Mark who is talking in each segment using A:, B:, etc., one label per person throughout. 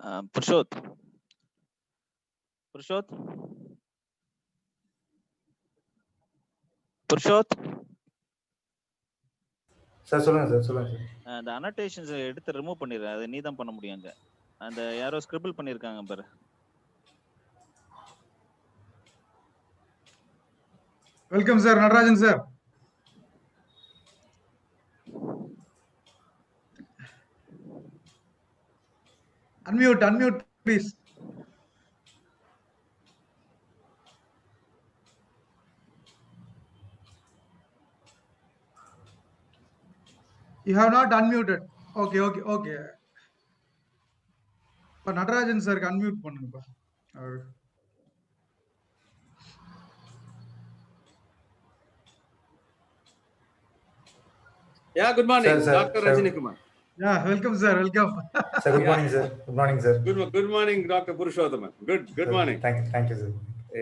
A: Purushot.
B: Sir சொல்லுங்க sir, சொல்லுங்க sir.
A: அந்த அனோட்டேஷன்ஸ் எடுத்து ரிமூவ் பண்ணிடுற, அது நீ தான் பண்ண முடியுங்க. அந்த யாரோ ஸ்கிரிபிள் பண்ணிருக்காங்க பாரு.
C: Welcome sir, Natarajan sir. Unmute please. You have not unmuted. Okay. But Natarajan sir unmute பண்ணுங்க.
D: Yeah, good morning,
B: sir,
D: Dr. Rajini Kumar.
C: Yeah, welcome sir, welcome.
B: Sir, good morning sir. Good morning sir.
D: Good morning, Dr. Purushothaman. Good morning.
B: Thank you sir.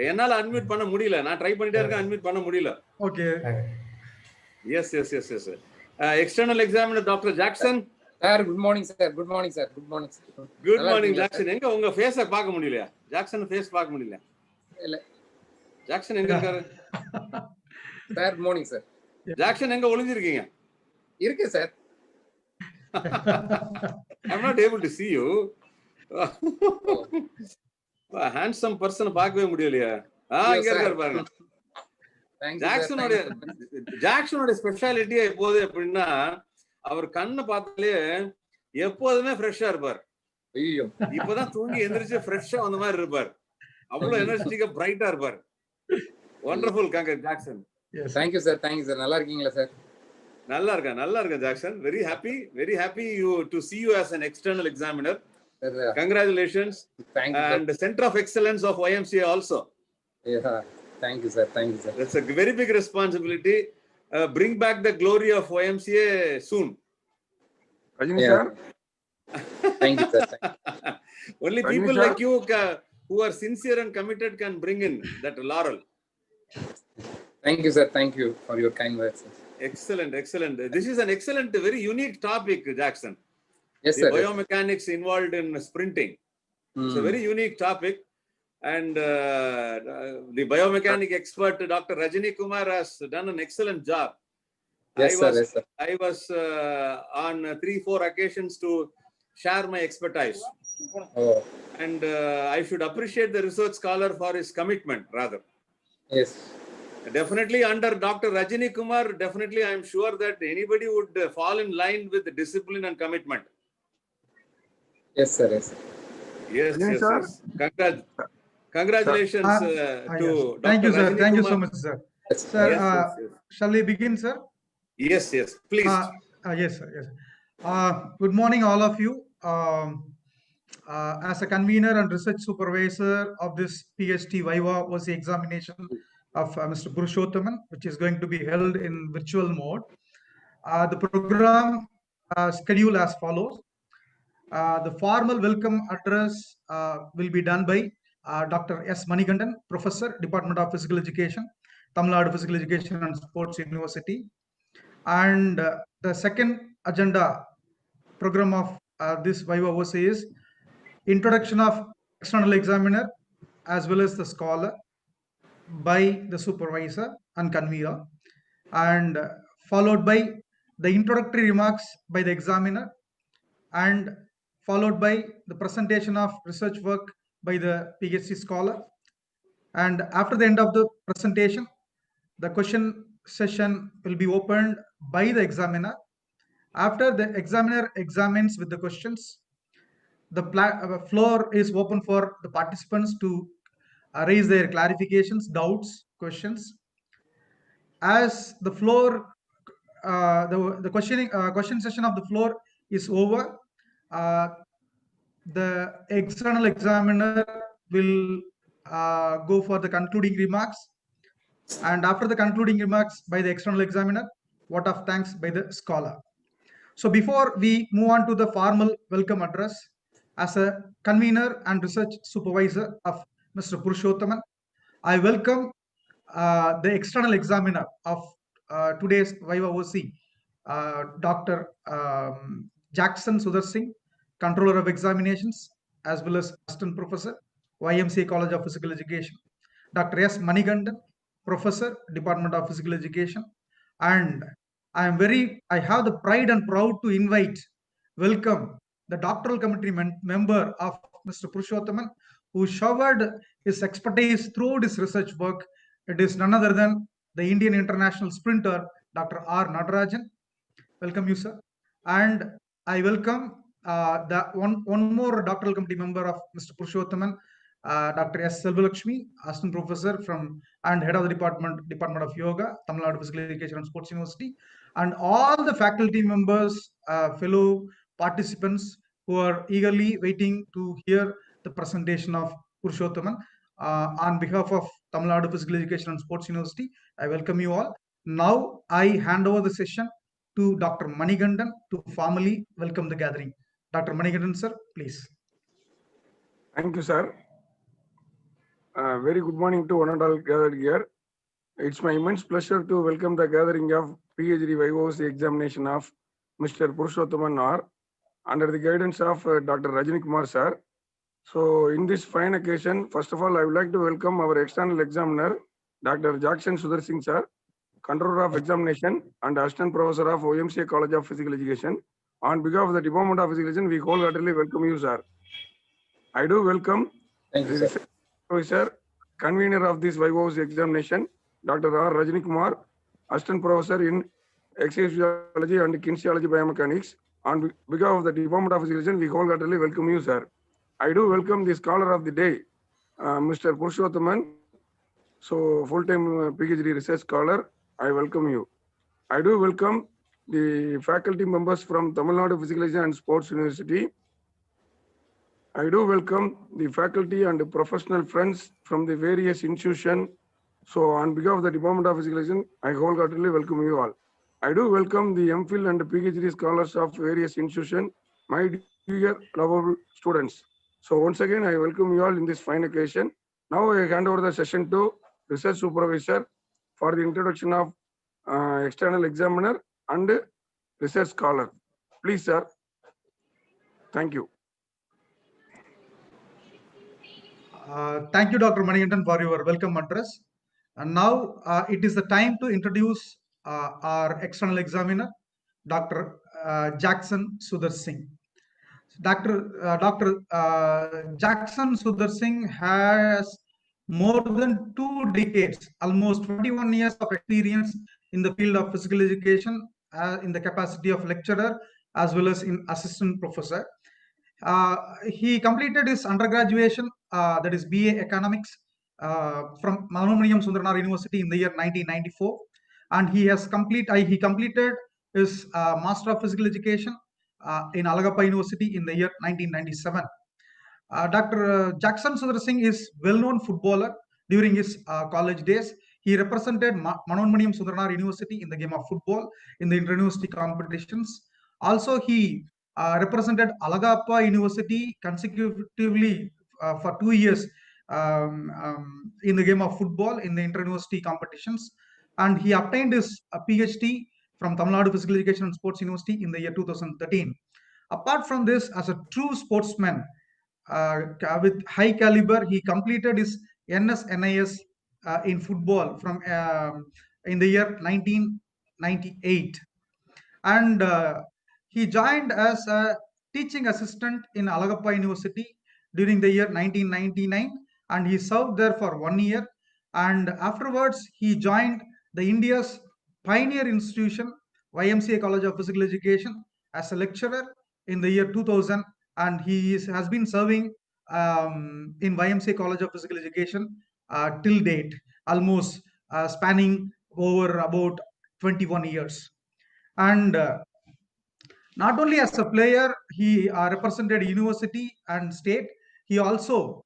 D: என்னால unmute பண்ண முடியல, நான் try பண்ணிட்டே இருக்கேன், unmute பண்ண முடியல.
C: Okay.
D: Yes. External examiner Dr. Jackson.
E: Sir, good morning sir. Good morning
D: Jackson. எங்க உங்க ஃபேஸை பார்க்க முடியலையா? ஜாக்சன் ஃபேஸ் பார்க்க முடியல.
E: இல்ல.
D: ஜாக்சன் எங்க இருக்காரு?
E: Sir, good morning sir.
D: Jackson எங்க ஒளிஞ்சிருக்கீங்க?
E: இருக்கு sir.
D: I'm not able to see you. Handsome person பார்க்கவே முடியலையா? இங்க இருக்காரு பாருங்க. ஜாக்சனோட ஸ்பெஷாலிட்டி எப்போது அப்படின்னா, அவர் கண்ணை பார்த்தாலே எப்போதுமே ஃப்ரெஷ்ஷா இருப்பார்.
E: ஐயோ,
D: இப்பதான் தூங்கி எந்திரிச்சு ஃப்ரெஷ்ஷா வந்த மாதிரி இருப்பார். அவ்வளவு எனர்ஜெட்டிக்கா பிரைட்டா இருப்பார். Wonderful Jackson.
E: Thank you sir. நல்லா இருக்கீங்களா சார்?
D: நல்லா இருக்கேன் Jackson. Very happy to see you as an external examiner. Congratulations.
E: Thank you.
D: And the Center of Excellence of YMCA also.
E: Yeah. Thank you sir.
D: That's a very big responsibility. Bring back the glory of YMCA soon.
F: Rajini sir.
E: Thank you sir.
D: Only
F: Rajini
D: people
F: sir.
D: like you who are sincere and committed can bring in that laurel.
E: Thank you sir. Thank you for your kind words.
D: Excellent. This is an excellent, very unique topic, Jackson.
E: Yes
D: the
E: sir.
D: Biomechanics involved in sprinting. It's a very unique topic. And the biomechanic expert, Dr. Rajini Kumar, has done an excellent job.
E: Yes sir.
D: I was on 3-4 occasions to share my expertise.
E: Oh.
D: And I should appreciate the research scholar for his commitment, rather.
E: Yes.
D: Definitely under Dr. Rajini Kumar, definitely I am sure that anybody would fall in line with discipline and commitment.
E: Yes sir.
D: Yes. Congratulations to Dr.
C: Thank you sir.
D: Rajini
C: Thank you
D: Kumar.
C: so much sir.
E: Yes.
C: Sir,
D: Yes.
C: shall we begin sir?
D: Yes, please.
C: Yes sir. Good morning all of you. As a convener and research supervisor of this PhD Viva was the examination of Mr. Purushothaman, which is going to be held in virtual mode. The program schedule as follows. The formal welcome address will be done by Dr. S. Manikandan, Professor, Department of Physical Education, Tamil Nadu Physical Education and Sports University. And the second agenda program of this Viva OC is introduction of external examiner as well as the scholar by the supervisor and convener, and followed by the introductory remarks by the examiner, and followed by the presentation of research work by the PhD scholar. And after the end of the presentation, the question session will be opened by the examiner. After the examiner examines with the questions, the floor is open for the participants to raise their clarifications, doubts, questions. As the floor, the question session of the floor is over, the external examiner will go for the concluding remarks, and after the concluding remarks by the external examiner, vote of thanks by the scholar. So before we move on to the formal welcome address, as a convener and research supervisor of Mr. Purushothaman, I welcome the external examiner of today's Viva OC, Dr. Jackson Sudhar Singh, Controller of Examinations, as well as Assistant Professor, YMCA College of Physical Education. Dr. S. Manigandan, Professor, Department of Physical Education. And I have the pride and proud to welcome the doctoral committee member of Mr. Purushothaman, who showered his expertise throughout his research work. It is none other than the Indian international sprinter, Dr. R. Natarajan. Welcome you, sir. And I welcome the one more doctoral committee member of Mr. Purushothaman, Dr. S. Selvalakshmi, Assistant Professor and Head of the Department of Yoga, Tamil Nadu Physical Education and Sports University, and all the faculty members, fellow participants who are eagerly waiting to hear the presentation of Purushothaman. On behalf of Tamil Nadu Physical Education and Sports University, I welcome you all. Now I hand over the session to Dr. Manigandan to formally welcome the gathering. Dr. Manigandan, sir, please.
F: Thank you, sir. Very good morning to one and all gathered here. It's my immense pleasure to welcome the gathering of PhD YOC examination of Mr. Purushothaman R under the guidance of Dr. Rajani Kumar, sir. So, in this fine occasion, first of all, I would like to welcome our external examiner, Dr. Jackson Sudhar Singh, sir, Controller of Examination and Assistant Professor of OMCA College of Physical Education. On behalf of the Department of Physical Education, we wholeheartedly welcome you, sir. I do welcome
E: Thank you,
F: the
E: sir.
F: Professor, convener of this YOC examination, Dr. R. Rajani Kumar, Assistant Professor in Exercise Physiology and Kinesiology Biomechanics. On behalf of the Department of Physical Education, we wholeheartedly welcome you, sir. I do welcome the scholar of the day, Mr. Purushothaman. So, full-time PhD research scholar, I welcome you. I do welcome the faculty members from Tamil Nadu Physical Education and Sports University. I do welcome the faculty and the professional friends from the various institutions. So, on behalf of the Department of Physical Education, I wholeheartedly welcome you all. I do welcome the MPhil and PhD scholars of various institutions, my dear lovable students. So, once again, I welcome you all in this fine occasion. Now, I hand over the session to Research Supervisor for the introduction of external examiner and research scholar. Please, sir. Thank you.
C: Thank you, Dr. Manigandan, for your welcome address. And now it is the time to introduce our external examiner, Dr. Jackson Sudhar Singh. Dr. Jackson Sudhar Singh has more than 2 decades, almost 21 years of experience in the field of physical education in the capacity of lecturer as well as in assistant professor. He completed his undergraduation, that is BA Economics, from Manumaniam Sundaranaar University in the year 1994, and he completed his Master of Physical Education in Alagappa University in the year 1997. Dr. Jackson Sudhar Singh is well-known footballer during his college days. He represented Manumaniam Sundaranaar University in the game of football in the inter-university competitions. Also, he represented Alagappa University consecutively for 2 years in the game of football in the inter-university competitions, and he obtained his PhD from Tamil Nadu Physical Education and Sports University in the year 2013. Apart from this, as a true sportsman with high caliber, he completed his NS/NIS in football from in the year 1998, and he joined as a teaching assistant in Alagappa University during the year 1999, and he served there for 1 year. And afterwards, he joined the India's pioneer institution, YMCA College of Physical Education, as a lecturer in the year 2000, and he has been serving in YMCA College of Physical Education till date, almost spanning over about 21 years. And not only as a player, he represented university and state. He also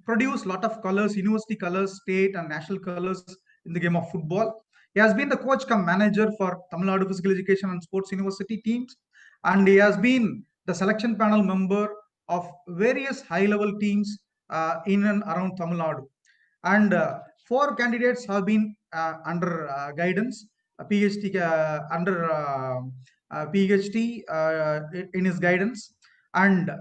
C: produced a lot of colors, university colors, state and national colors in the game of football. He has been the coach cum manager for Tamil Nadu Physical Education and Sports University teams, and he has been the selection panel member of various high-level teams in and around Tamil Nadu. And 4 candidates have been under guidance, a PhD under PhD in his guidance. And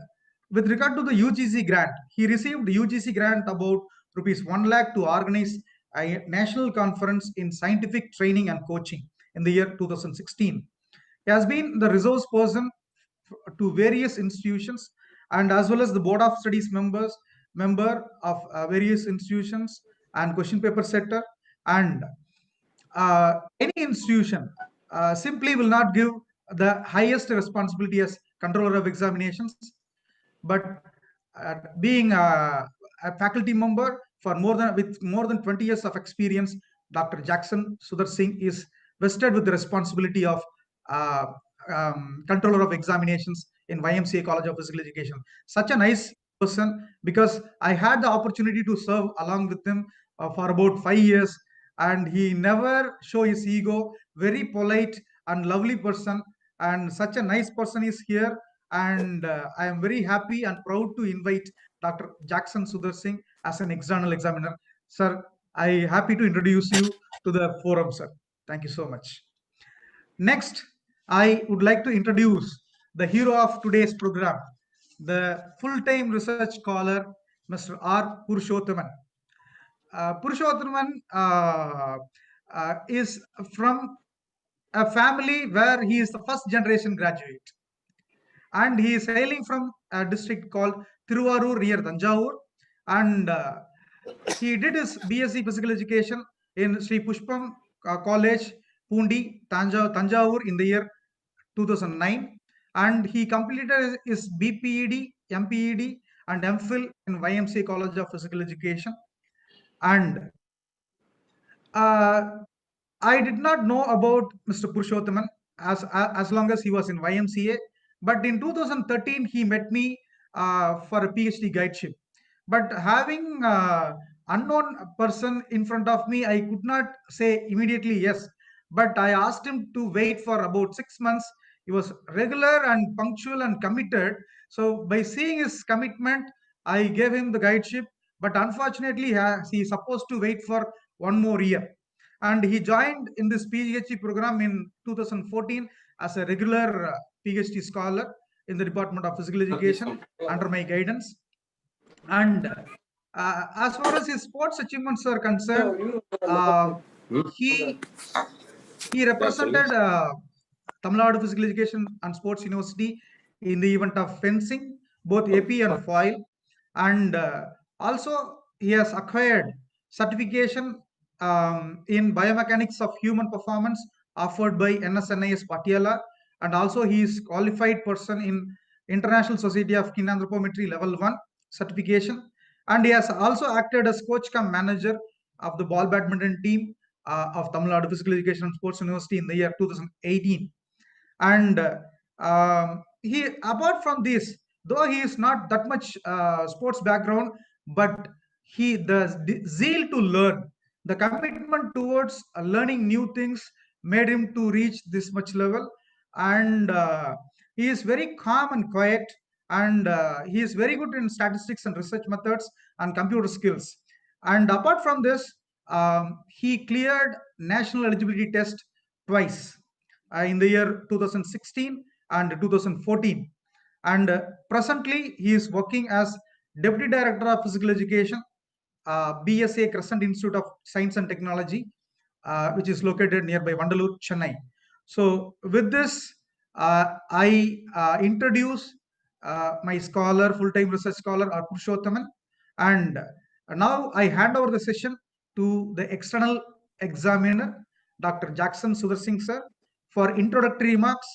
C: with regard to the UGC grant, he received UGC grant about rupees 1 lakh to organize a national conference in scientific training and coaching in the year 2016. He has been the resource person to various institutions and as well as the board of studies member of various institutions and question paper setter, and any institution simply will not give the highest responsibility as controller of examinations, but being a faculty member for with more than 20 years of experience, Dr. Jackson Sudhir Singh is vested with the responsibility of uh, controller of examinations in YMCA College of Physical Education. Such a nice person, because I had the opportunity to serve along with him for about 5 years, and he never show his ego. Very polite and lovely person, and such a nice person is here. And I am very happy and proud to invite Dr. Jackson Sudhir Singh as an external examiner. Sir, I am happy to introduce you to the forum, sir. Thank you so much. Next, I would like to introduce the hero of today's program, the full-time research scholar, Mr. R. Purushothaman. Purushothaman is from a family where he is the first generation graduate, and he is hailing from a district called Tiruvarur near Tanjavur, and he did his BSc Physical Education in Sri Pushpam College, Pundi, Tanjavur in the year 2009, and he completed his BPED, MPED, and MPhil in YMCA College of Physical Education. And I did not know about Mr. Purushothaman as long as he was in YMCA, but in 2013 he met me for a PhD guideship. But having unknown person in front of me, I could not say immediately yes. But I asked him to wait for about 6 months. He was regular and punctual and committed. So by seeing his commitment, I gave him the guideship. But unfortunately, he is supposed to wait for 1 more year. And he joined in this PhD program in 2014 as a regular PhD scholar in the Department of Physical Education under my guidance. And as far as his sports achievements are concerned, he represented Tamil Nadu Physical Education and Sports University in the event of fencing, both AP and foil. And also he has acquired certification in biomechanics of human performance offered by NSNIS Patiala, and also he is qualified person in International Society of Keen Anthropometry level 1 certification, and he has also acted as coach cum manager of the ball badminton team of Tamil Nadu Physical Education and Sports University in the year 2018. And he, apart from this, though he is not that much sports background, but the zeal to learn, the commitment towards learning new things made him to reach this much level. And he is very calm and quiet, and he is very good in statistics and research methods and computer skills. And apart from this, he cleared national eligibility test twice in the year 2016 and 2014. And presently, he is working as Deputy Director of Physical Education, BSA Crescent Institute of Science and Technology, which is located nearby Vandalur, Chennai. So with this, I introduce my scholar, full-time research scholar, R. Purushothaman. And now I hand over the session to the external examiner, Dr. Jackson Sudhir Singh, sir, for introductory remarks,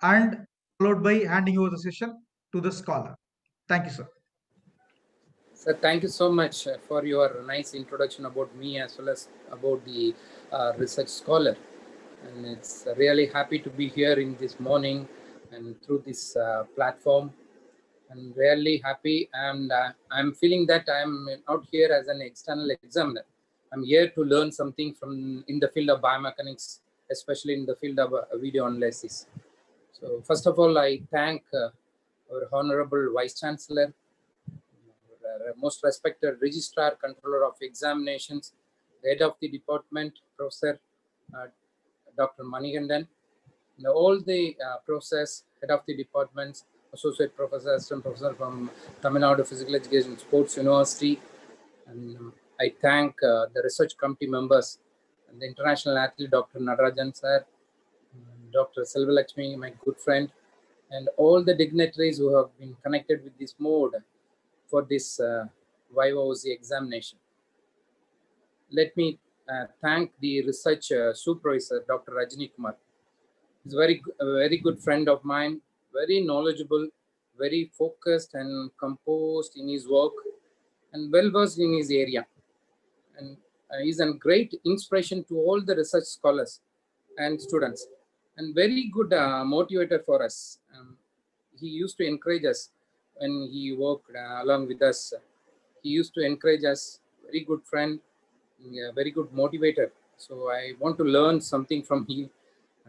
C: and followed by handing over the session to the scholar. Thank you, sir.
E: Sir, thank you so much for your nice introduction about me as well as about the research scholar. And it's really happy to be here in this morning and through this platform. I'm really happy, and I'm feeling that I'm not here as an external examiner. I'm here to learn something in the field of biomechanics, especially in the field of video analysis. So first of all, I thank our Honorable Vice Chancellor, our most respected Registrar, Controller of Examinations, the Head of the Department, Professor Dr. Manikandan, all the process, Head of the Departments, associate professor, assistant professor from Tamil Nadu Physical Education Sports University. And I thank the research committee members and the international athlete, Dr. Nadarajan sir, Dr. Selvalakshmi, my good friend, and all the dignitaries who have been connected with this mode for this YOC examination. Let me thank the research supervisor, Dr. Rajani Kumar. He's a very good friend of mine, very knowledgeable, very focused and composed in his work, and well-versed in his area. And he's a great inspiration to all the research scholars and students, and very good motivator for us. He used to encourage us when he worked along with us. He used to encourage us, very good friend, very good motivator. So I want to learn something from him.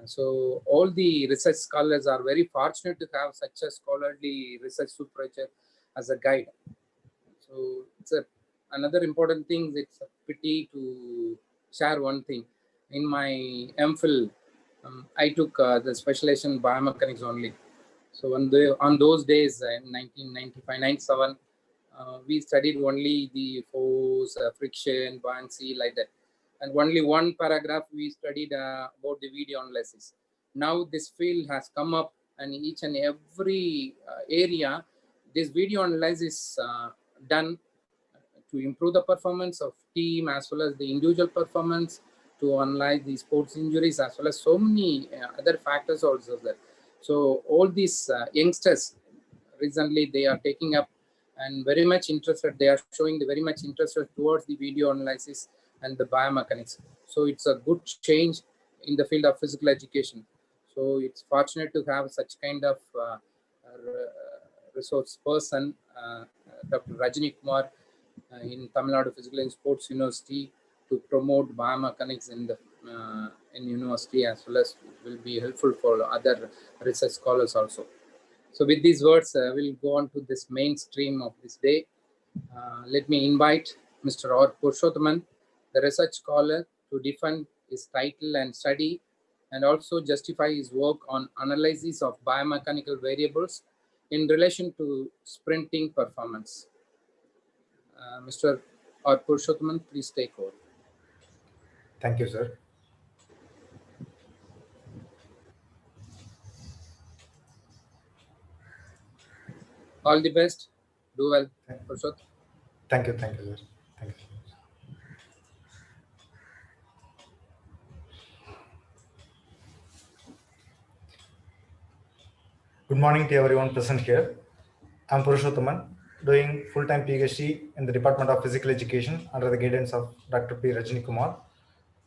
E: So all the research scholars are very fortunate to have such a scholarly research supervisor as a guide. So it's another important thing. It's a pity to share one thing. In my MPhil, I took the specialization in biomechanics only. So on those days in 1995-97, we studied only the force, friction, buoyancy, like that. And only one paragraph we studied about the video analysis. Now this field has come up, and each and every area, this video analysis done to improve the performance of team as well as the individual performance, to analyze the sports injuries as well as so many other factors also there. So all these youngsters recently, they are taking up and very much interested. They are showing the very much interested towards the video analysis and the biomechanics. So it's a good change in the field of physical education. So it's fortunate to have such kind of resource person, Dr. Rajani Kumar, in Tamil Nadu Physical and Sports University, to promote biomechanics in the in university, as well as will be helpful for other research scholars also. So with these words, we'll go on to this mainstream of this day. Let me invite Mr. R. Purushothaman, the research scholar, to defend his title and study, and also justify his work on analysis of biomechanical variables in relation to sprinting performance. Mr. R. Purushothaman, please take over.
B: Thank you, sir.
E: All the best. Do well, Purushothaman.
B: Thank you, sir. Thank you. Good morning to everyone present here. I'm Purushothaman, doing full-time PhD in the Department of Physical Education under the guidance of Dr. P. Rajani Kumar,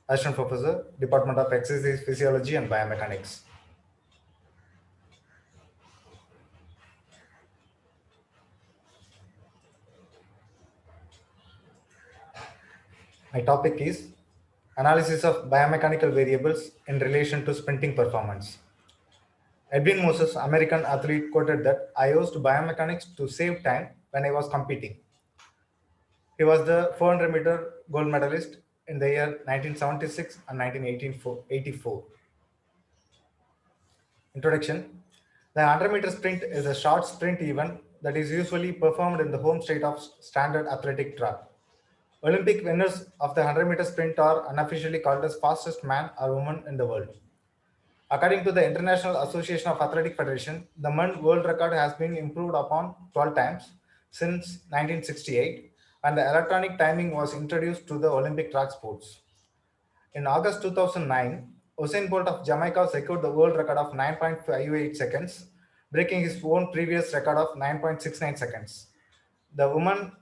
B: Assistant Professor, Department of Exercise Physiology and Biomechanics. My topic is analysis of biomechanical variables in relation to sprinting performance. Edwin Moses, American athlete, quoted that I used biomechanics to save time when I was competing. He was the 400-meter gold medalist in the year 1976 and 1984. Introduction. The 100-meter sprint is a short sprint event that is usually performed in the home state of standard athletic track. Olympic winners of the 100-meter sprint are unofficially called as fastest man or woman in the world. According to the International Association of Athletic Federation, the men's world record has been improved upon 12 times since 1968, and the electronic timing was introduced to the Olympic track sports. In August 2009, Usain Bolt of Jamaica secured the world record of 9.58 seconds, breaking his own previous record of 9.69 seconds. The women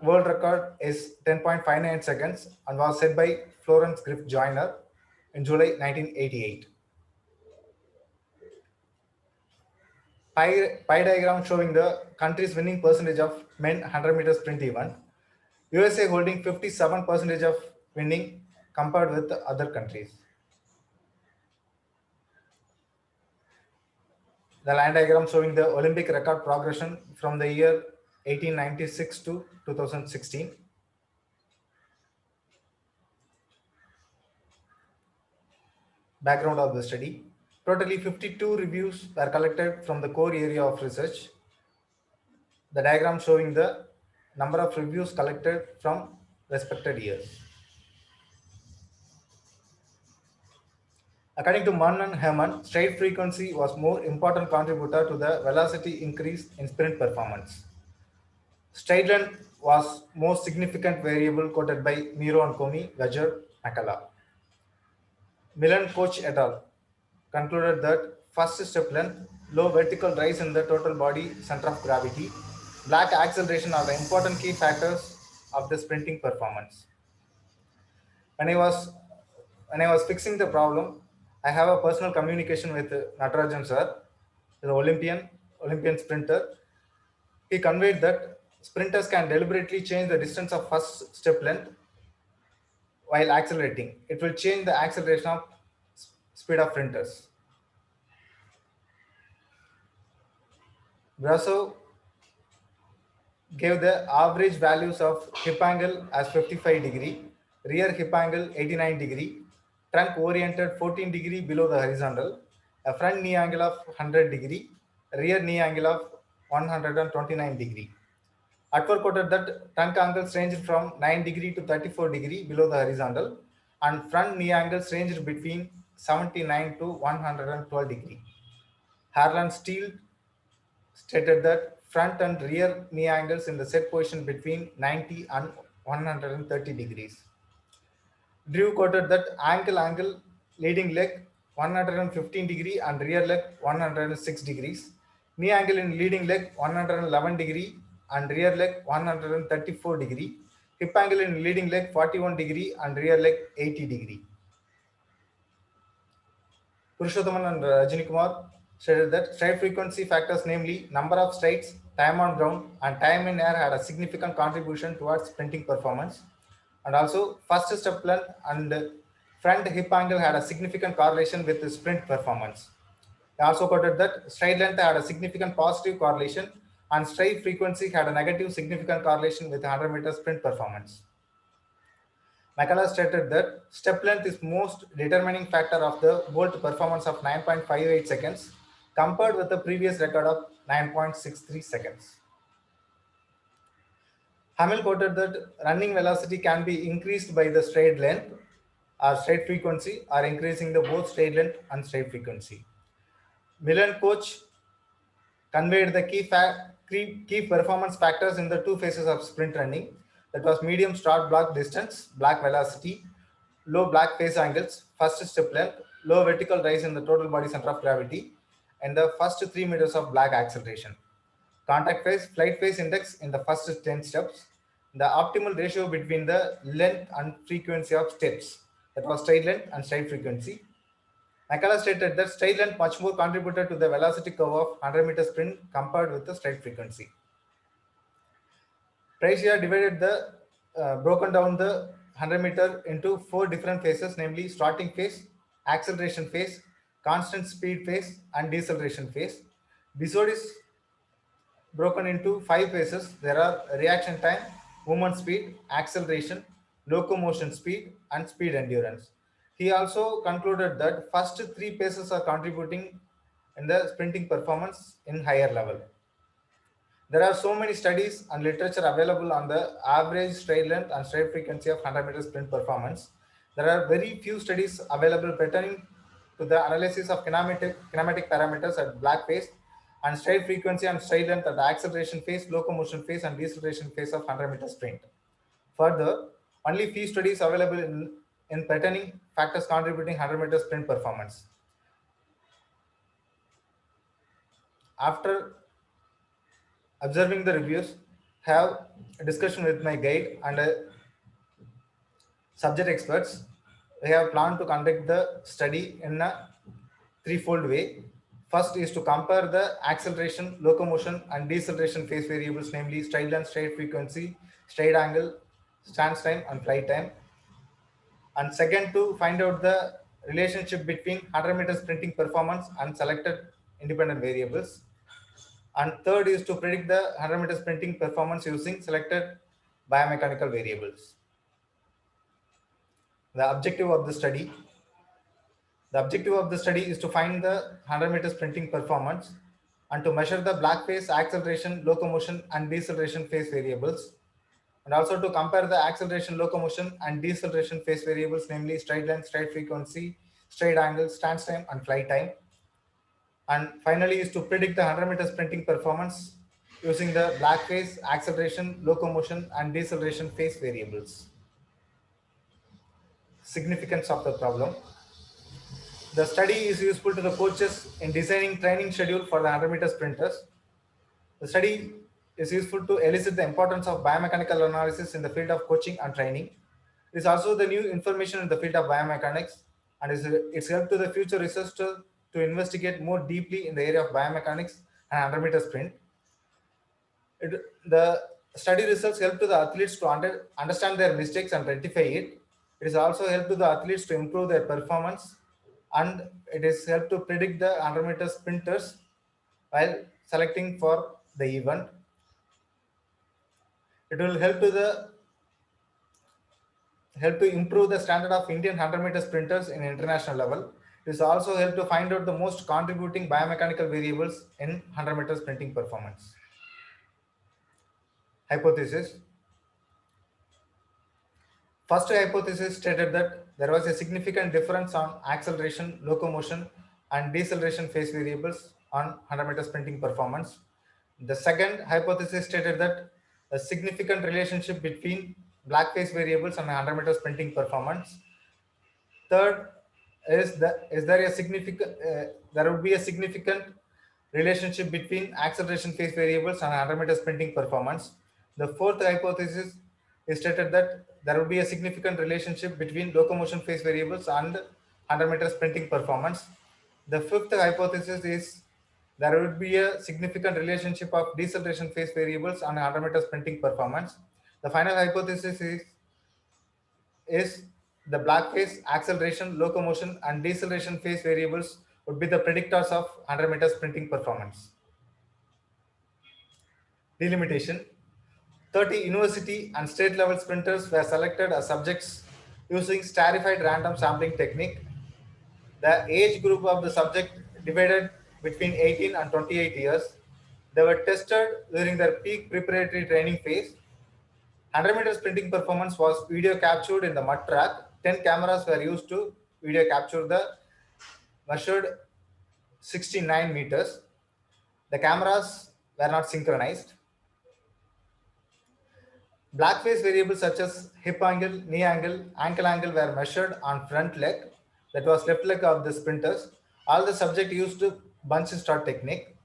B: world record is 10.59 seconds and was set by Florence Griffith Joyner in July 1988. Pie diagram showing the country's winning percentage of men 100-meter sprint event. USA holding 57% of winning compared with the other countries. The line diagram showing the Olympic record progression from the year 1896 to 2016. Background of the study. Totally 52 reviews were collected from the core area of research. the diagram showing the number of reviews collected from respected years. According to Mann and Herman, stride frequency was more important contributor to the velocity increase in sprint performance. Stride length was most significant variable quoted by Miro and Comey, Gajjar, McCullough. Millen, Koch et al. Concluded that first step length, low vertical rise in the total body center of gravity, black acceleration are the important key factors of the sprinting performance. When I was fixing the problem, I have a personal communication with Natarajan sir, the Olympian sprinter. He conveyed that sprinters can deliberately change the distance of first step length while accelerating. It will change the acceleration of speed of sprinters. Brasso gave the average values of hip angle as 55 degree, rear hip angle 89 degree, trunk oriented 14 degree below the horizontal, a front knee angle of 100 degree, rear knee angle of 129 degree. Atwar quoted that trunk angles ranged from 9 degree to 34 degree below the horizontal, and front knee angles ranged between 79 to 112 degree. Harlan Steele stated that front and rear knee angles in the set position between 90 and 130 degrees. Drew quoted that ankle angle leading leg 115 degree and rear leg 106 degrees. Knee angle in leading leg 111 degree and rear leg 134 degree. Hip angle in leading leg 41 degree and rear leg 80 degree. Purushothaman and Rajini Kumar stated that stride frequency factors, namely number of strides, time on ground, and time in air, had a significant contribution towards sprinting performance. And also, first step length and front hip angle had a significant correlation with the sprint performance. They also quoted that stride length had a significant positive correlation and stride frequency had a negative significant correlation with 100 meter sprint performance. McCullough stated that step length is most determining factor of the Bolt performance of 9.58 seconds compared with the previous record of 9.63 seconds. Hamill quoted that running velocity can be increased by the stride length or stride frequency or increasing the both stride length and stride frequency. Millen Koch conveyed the key performance factors in the two phases of sprint running. That was medium start block distance, black velocity, low black phase angles, first step length, low vertical rise in the total body center of gravity, and the first 3 meters of black acceleration. Contact phase, flight phase index in the first 10 steps, the optimal ratio between the length and frequency of steps, that was stride length and stride frequency. McCullough stated that stride length much more contributed to the velocity curve of 100 meter sprint compared with the stride frequency. Price divided broken down the 100 meter into 4 different phases, namely starting phase, acceleration phase, constant speed phase, and deceleration phase. Bisod is broken into 5 phases. There are reaction time, movement speed, acceleration, locomotion speed, and speed endurance. He also concluded that first 3 phases are contributing in the sprinting performance in higher level. There are so many studies and literature available on the average stride length and stride frequency of 100 meter sprint performance. There are very few studies available pertaining to the analysis of kinematic parameters at black phase and stride frequency and stride length at the acceleration phase, locomotion phase, and deceleration phase of 100 meter sprint. Further, only few studies available in pertaining factors contributing 100 meter sprint performance. After observing the reviews, have a discussion with my guide and subject experts. We have planned to conduct the study in a threefold way. First is to compare the acceleration, locomotion, and deceleration phase variables, namely stride length, stride frequency, stride angle, stance time, and flight time. And second, to find out the relationship between 100 meter sprinting performance and selected independent variables. And third is to predict the 100 meter sprinting performance using selected biomechanical variables. The objective of the study is to find the 100 meter sprinting performance and to measure the black phase acceleration, locomotion, and deceleration phase variables, and also to compare the acceleration, locomotion, and deceleration phase variables, namely straight length, straight frequency, straight angle, stance time, and flight time. And finally is to predict the 100-meter sprinting performance using the black phase, acceleration, locomotion, and deceleration phase variables. Significance of the problem. The study is useful to the coaches in designing training schedule for the 100-meter sprinters. The study is useful to elicit the importance of biomechanical analysis in the field of coaching and training. It is also the new information in the field of biomechanics, and it's helped to the future researchers to investigate more deeply in the area of biomechanics and 100-meter sprint. The study results help to the athletes to understand their mistakes and rectify it. It is also helped to the athletes to improve their performance, and it is helped to predict the 100-meter sprinters while selecting for the event. It will help to improve the standard of Indian 100-meter sprinters in international level. It is also help to find out the most contributing biomechanical variables in 100-meter sprinting performance. Hypothesis. First hypothesis stated that there was a significant difference on acceleration, locomotion, and deceleration phase variables on 100-meter sprinting performance. The second hypothesis stated that a significant relationship between black phase variables and 100-meter sprinting performance. Third is that there would be a significant relationship between acceleration phase variables and 100-meter sprinting performance. The fourth hypothesis is stated that there will be a significant relationship between locomotion phase variables and 100-meter sprinting performance. The fifth hypothesis is there would be a significant relationship of deceleration phase variables and 100-meter sprinting performance. The final hypothesis is the black phase, acceleration, locomotion, and deceleration phase variables would be the predictors of 100-meter sprinting performance. Delimitation. 30 university and state level sprinters were selected as subjects using stratified random sampling technique. The age group of the subject divided between 18 and 28 years. They were tested during their peak preparatory training phase. 100-meter sprinting performance was video captured in the mud track. 10 cameras were used to video capture the measured 69 meters. The cameras were not synchronized. Black phase variables such as hip angle, knee angle, ankle angle were measured on front leg, that was left leg of the sprinters. All the subject used bunch start technique.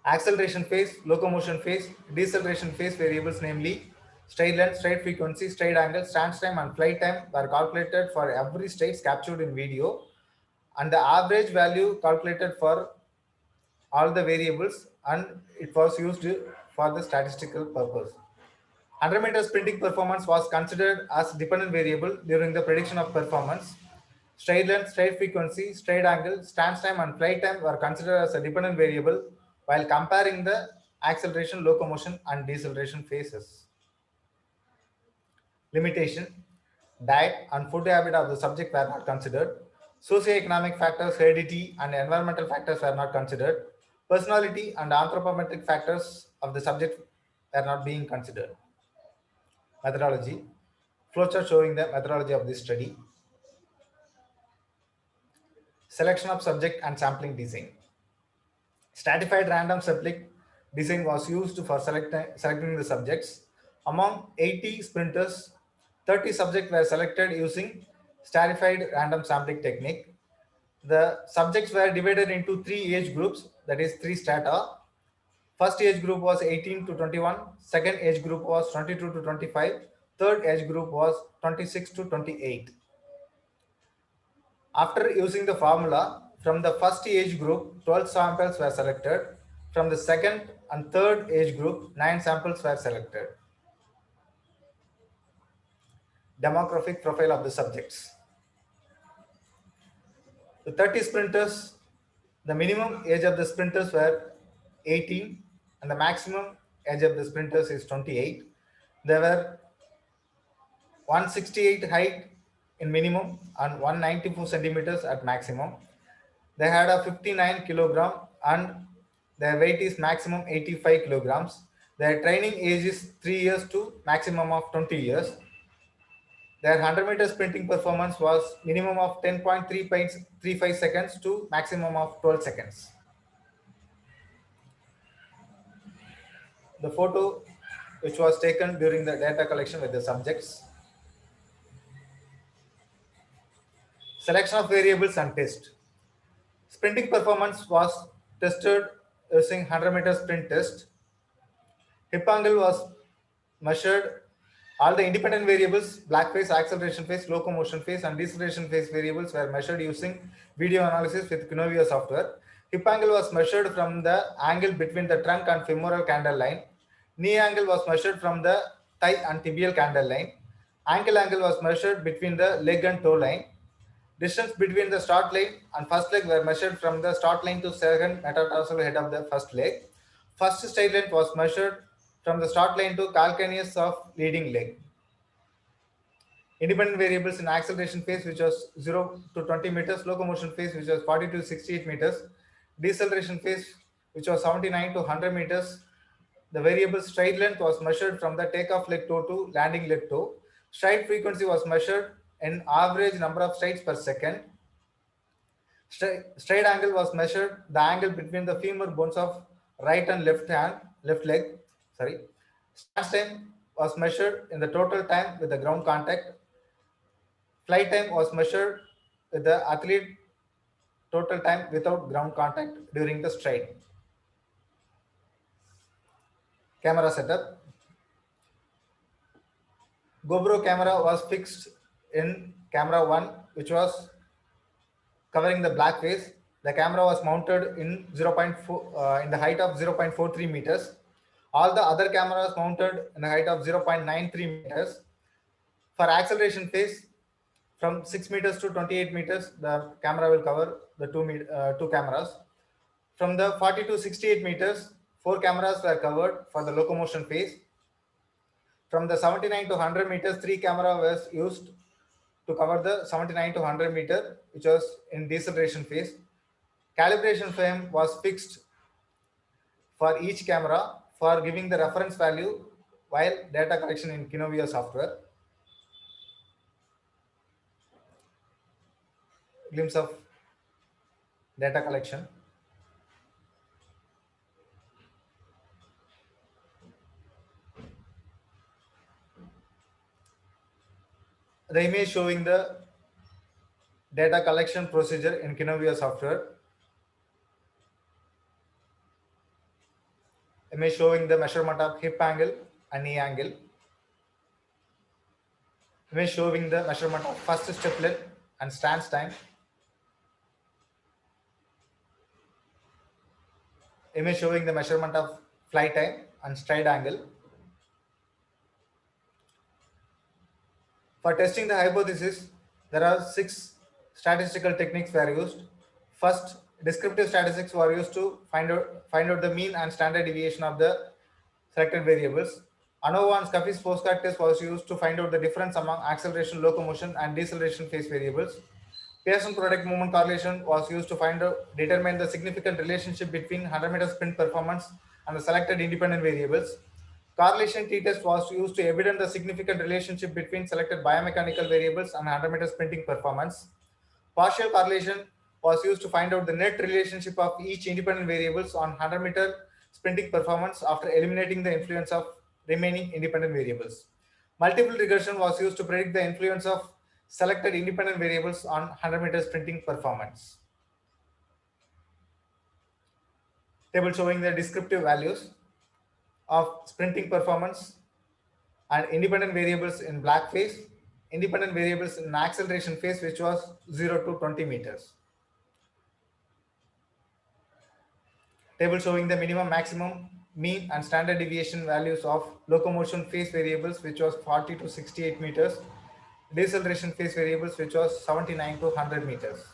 B: Acceleration phase, locomotion phase, deceleration phase variables, namely straight length, straight frequency, straight angle, stance time, and flight time were calculated for every states captured in video, and the average value calculated for all the variables, and it was used for the statistical purpose. 100-meter sprinting performance was considered as dependent variable during the prediction of performance. Straight length, straight frequency, straight angle, stance time, and flight time were considered as a dependent variable while comparing the acceleration, locomotion, and deceleration phases. Limitation. Diet and food habit of the subject were not considered. Socioeconomic factors, heredity, and environmental factors were not considered. Personality and anthropometric factors of the subject were not being considered. Methodology. Flowchart showing the methodology of this study. Selection of subject and sampling design. Stratified random sampling design was used for selecting the subjects. Among 80 sprinters, 30 subjects were selected using stratified random sampling technique. The subjects were divided into 3 age groups, that is 3 strata. First age group was 18 to 21, second age group was 22 to 25, third age group was 26 to 28. After using the formula, from the first age group, 12 samples were selected. From the second and third age group, 9 samples were selected. Demographic profile of the subjects. The 30 sprinters, the minimum age of the sprinters were 18 and the maximum age of the sprinters is 28. There were 168 height in minimum and 194 centimeters at maximum. They had a 59 kilogram and Their weight is maximum 85 kilograms. Their training age is 3 years to maximum of 20 years. Their 100-meter sprinting performance was minimum of 10.35 seconds to maximum of 12 seconds. The photo which was taken during the data collection with the subjects. Selection of variables and test. Sprinting performance was tested using 100-meter sprint test. Hip angle was measured. All the independent variables, black phase, acceleration phase, locomotion phase, and deceleration phase variables were measured using video analysis with Kinovio software. Hip angle was measured from the angle between the trunk and femoral cantle line. Knee angle was measured from the thigh and tibial cantle line. Ankle angle was measured between the leg and toe line. Distance between the start line and first leg were measured from the start line to second metatarsal head of the first leg. First straight length was measured from the start line to calcaneus of leading leg. Independent variables in acceleration phase, which was 0 to 20 meters, locomotion phase, which was 40 to 68 meters, deceleration phase, which was 79 to 100 meters. The variable stride length was measured from the takeoff leg toe to landing leg toe. Stride frequency was measured in average number of strides per second. Stride angle was measured, the angle between the femur bones of right and left leg. Stance time was measured in the total time with the ground contact. Flight time was measured with the athlete total time without ground contact during the stride. Camera setup. GoPro camera was fixed in camera 1, which was covering the black face. The camera was mounted in 0.4 in the height of 0.43 meters. All the other cameras mounted in the height of 0.93 meters. For acceleration phase, from 6 meters to 28 meters, the camera will cover the two cameras. From the 40 to 68 meters, 4 cameras were covered for the locomotion phase. From the 79 to 100 meters, 3 cameras was used to cover the 79 to 100 meter, which was in deceleration phase. Calibration frame was fixed for each camera for giving the reference value while data collection in Kinovio software. Glimpse of data collection. The image showing the data collection procedure in Kinovio software. Image showing the measurement of hip angle and knee angle. Image showing the measurement of first step length and stance time. Image showing the measurement of flight time and stride angle. For testing the hypothesis, there are 6 statistical techniques were used. First, descriptive statistics were used to find out the mean and standard deviation of the selected variables. ANOVA and Scuffy's postcard test was used to find out the difference among acceleration, locomotion, and deceleration phase variables. Pearson product movement correlation was used to determine the significant relationship between 100-meter sprint performance and the selected independent variables. Correlation t-test was used to evidence the significant relationship between selected biomechanical variables and 100-meter sprinting performance. Partial correlation was used to find out the net relationship of each independent variables on 100-meter sprinting performance after eliminating the influence of remaining independent variables. Multiple regression was used to predict the influence of selected independent variables on 100-meter sprinting performance. Table showing the descriptive values of sprinting performance and independent variables in black phase, independent variables in acceleration phase, which was 0 to 20 meters. Table showing the minimum, maximum, mean, and standard deviation values of locomotion phase variables, which was 40 to 68 meters, deceleration phase variables, which was 79 to 100 meters.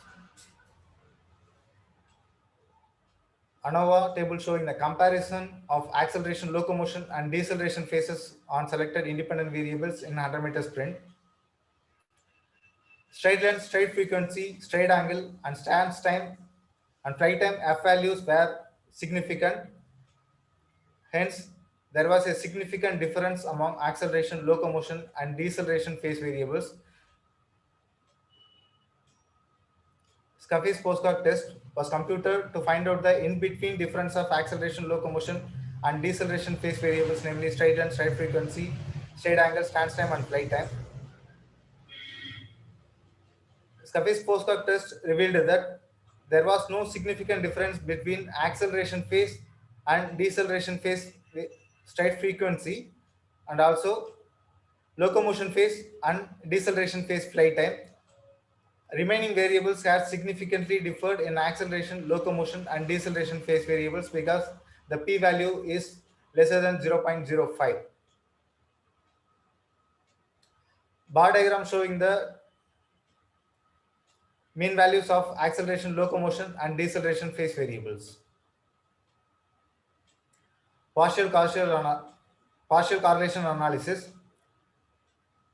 B: ANOVA table showing the comparison of acceleration, locomotion, and deceleration phases on selected independent variables in 100-meter sprint. Stride length, stride frequency, stride angle, and stance time and flight time F values were significant. Hence, there was a significant difference among acceleration, locomotion, and deceleration phase variables. Scuffy's postcard test was computed to find out the in-between difference of acceleration, locomotion, and deceleration phase variables, namely straight length, stride frequency, straight angle, stance time, and flight time. Scuffy's postcard test revealed that there was no significant difference between acceleration phase and deceleration phase stride frequency, and also locomotion phase and deceleration phase flight time. Remaining variables had significantly differed in acceleration, locomotion, and deceleration phase variables because the p-value is lesser than 0.05. Bar diagram showing the mean values of acceleration, locomotion, and deceleration phase variables. Partial correlation analysis.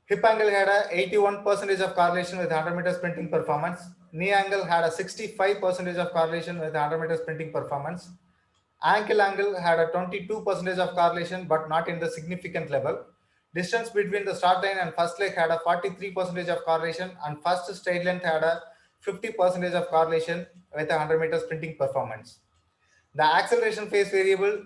B: Hip angle had a 81% of correlation with 100 meter sprinting performance. Knee angle had a 65% of correlation with 100 meter sprinting performance. Ankle angle had a 22% of correlation, but not in the significant level. Distance between the start line and first leg had a 43% of correlation, and first straight length had a 50% of correlation with a 100 meter sprinting performance. The acceleration phase variable,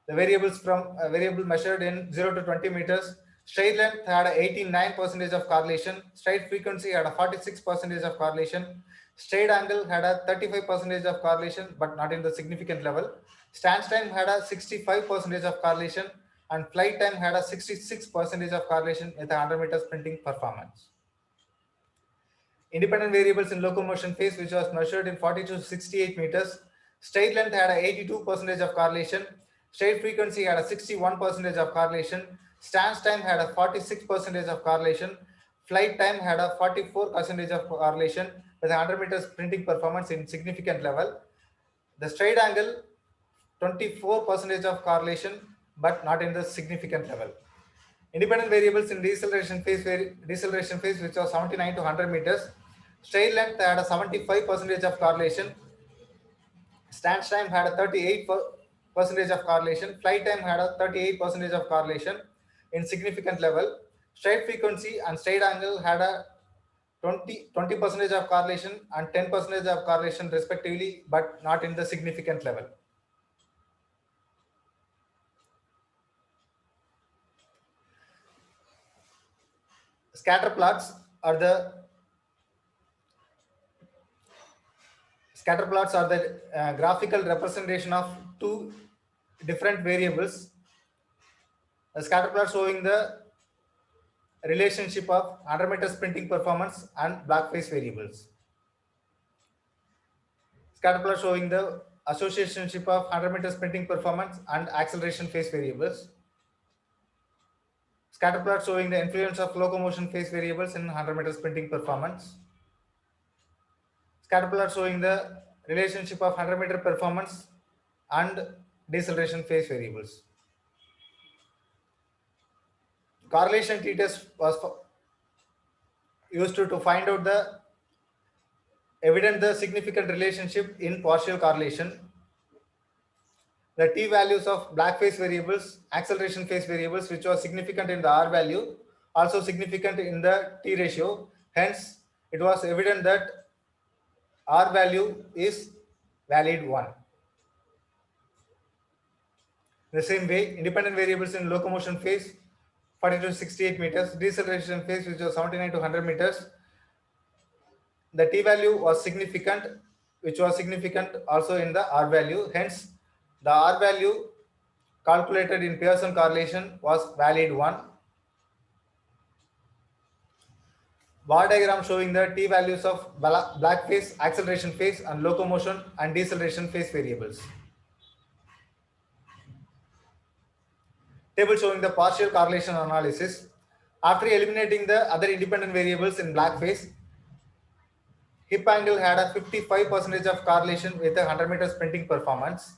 B: the variables from a variable measured in 0 to 20 meters, straight length had a 89% of correlation, stride frequency had a 46% of correlation, straight angle had a 35% of correlation, but not in the significant level. Stance time had a 65% of correlation, and flight time had a 66% of correlation with a 100 meter sprinting performance. Independent variables in locomotion phase, which was measured in 40 to 68 meters, straight length had a 82% of correlation, stride frequency had a 61% of correlation, stance time had a 46% of correlation, flight time had a 44% of correlation with a 100 meter sprinting performance in significant level. The stride angle, 24% of correlation, but not in the significant level. Independent variables in deceleration phase, which was 79 to 100 meters, straight length had a 75% of correlation, stance time had a 38% of correlation, flight time had a 38% of correlation in significant level. Stride frequency and stride angle had a 20% of correlation and 10% of correlation respectively, but not in the significant level. Scatter plots are the graphical representation of two different variables. A scatter plot showing the relationship of 100 meter sprinting performance and black phase variables. Scatter plot showing the associationship of 100 meter sprinting performance and acceleration phase variables. Scatter plot showing the influence of locomotion phase variables in 100 meter sprinting performance. Scatter plot showing the relationship of 100 meter performance and deceleration phase variables. Correlation t-test was used to find out the significant relationship in partial correlation. The t values of black phase variables, acceleration phase variables, which was significant in the R value, also significant in the t ratio. Hence, it was evident that R value is valid 1. The same way, independent variables in locomotion phase, 40 to 68 meters, deceleration phase, which was 79 to 100 meters, the t value was significant, which was significant also in the R value. Hence, the R value calculated in Pearson correlation was valid 1. Bar diagram showing the t values of black phase, acceleration phase, and locomotion and deceleration phase variables. Table showing the partial correlation analysis. After eliminating the other independent variables in black phase, hip angle had a 55% of correlation with a 100 meter sprinting performance.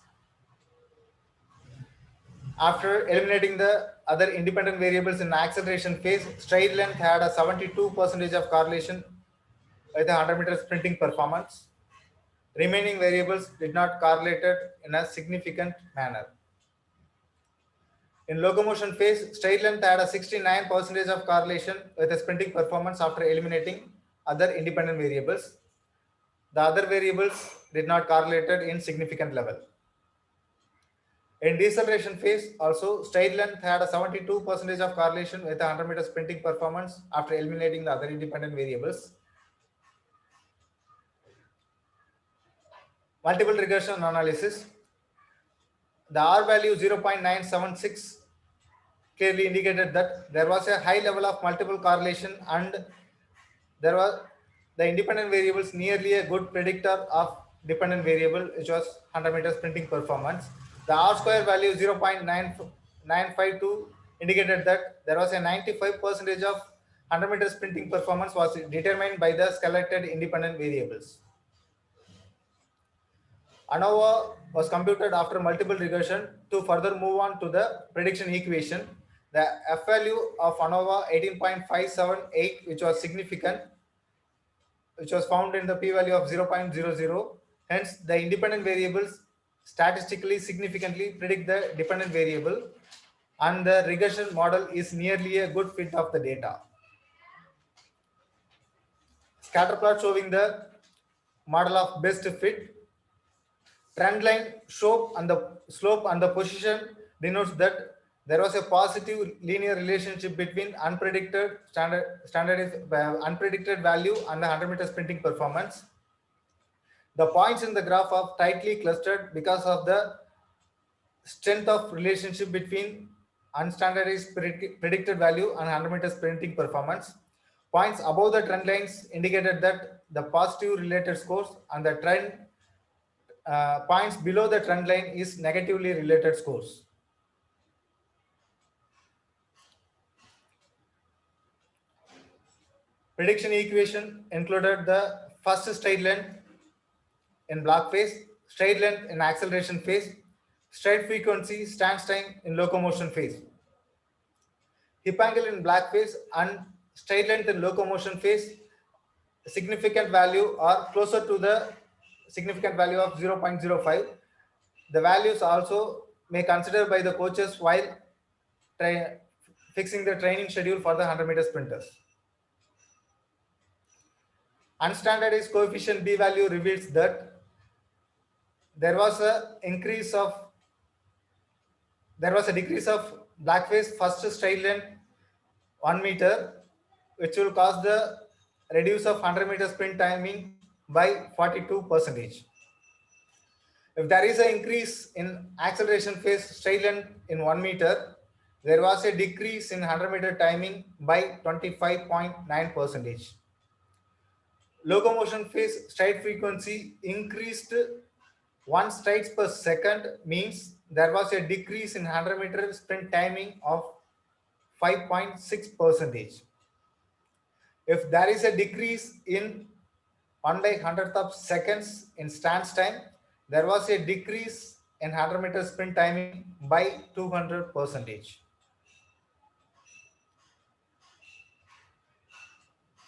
B: After eliminating the other independent variables in acceleration phase, stride length had a 72% of correlation with a 100 meter sprinting performance. Remaining variables did not correlated in a significant manner. In locomotion phase, straight length had a 69% of correlation with the sprinting performance after eliminating other independent variables. The other variables did not correlated in significant level. In deceleration phase, also, straight length had a 72% of correlation with the 100 meter sprinting performance after eliminating the other independent variables. Multiple regression analysis. The R value 0.976 clearly indicated that there was a high level of multiple correlation and there was the independent variables nearly a good predictor of dependent variable, which was 100 meter sprinting performance. The R square value 0.952 indicated that there was a 95% of 100 meter sprinting performance was determined by the selected independent variables. ANOVA was computed after multiple regression to further move on to the prediction equation. The F value of ANOVA 18.578, which was significant, which was found in the p-value of 0.00. Hence, the independent variables statistically significantly predict the dependent variable, and the regression model is nearly a good fit of the data. Scatter plot showing the model of best fit. Trend line slope and the position denotes that there was a positive linear relationship between unpredicted unpredicted value and the 100 meter sprinting performance. The points in the graph are tightly clustered because of the strength of relationship between unstandardized predicted value and 100 meter sprinting performance. Points above the trend lines indicated that the positive related scores, and the trend points below the trend line is negatively related scores. Prediction equation included the first straight length in block phase, straight length in acceleration phase, straight frequency, stance time in locomotion phase. Hip angle in black phase and straight length in locomotion phase, significant value or closer to the significant value of 0.05. The values also may consider by the coaches while fixing the training schedule for the 100 meter sprinters. Unstandardized coefficient B value reveals that there was a decrease of black phase first straight length 1 meter, which will cause the reduce of 100 meter sprint timing by 42%. If there is an increase in acceleration phase straight length in 1 meter, there was a decrease in 100 meter timing by 25.9%. Locomotion phase stride frequency increased 1 strides per second, means there was a decrease in 100 meter sprint timing of 5.6%. If there is a decrease in 1/100th of seconds in stance time, there was a decrease in 100 meter sprint timing by 200%.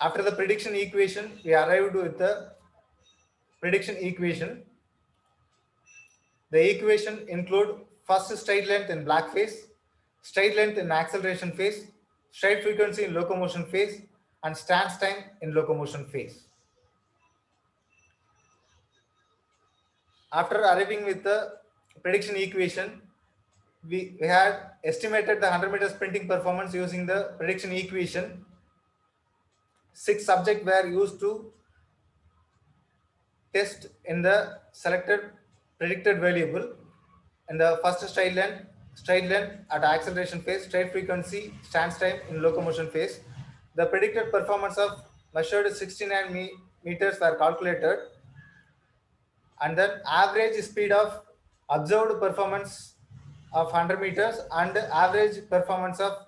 B: After the prediction equation, we arrived with the prediction equation. The equation include first straight length in black phase, straight length in acceleration phase, stride frequency in locomotion phase, and stance time in locomotion phase. After arriving with the prediction equation, we had estimated the 100 meter sprinting performance using the prediction equation. 6 subjects were used to test in the selected predicted variable in the first stride length at acceleration phase, stride frequency, stance time in locomotion phase. The predicted performance of measured 69 meters were calculated, and then average speed of observed performance of 100 meters and average performance of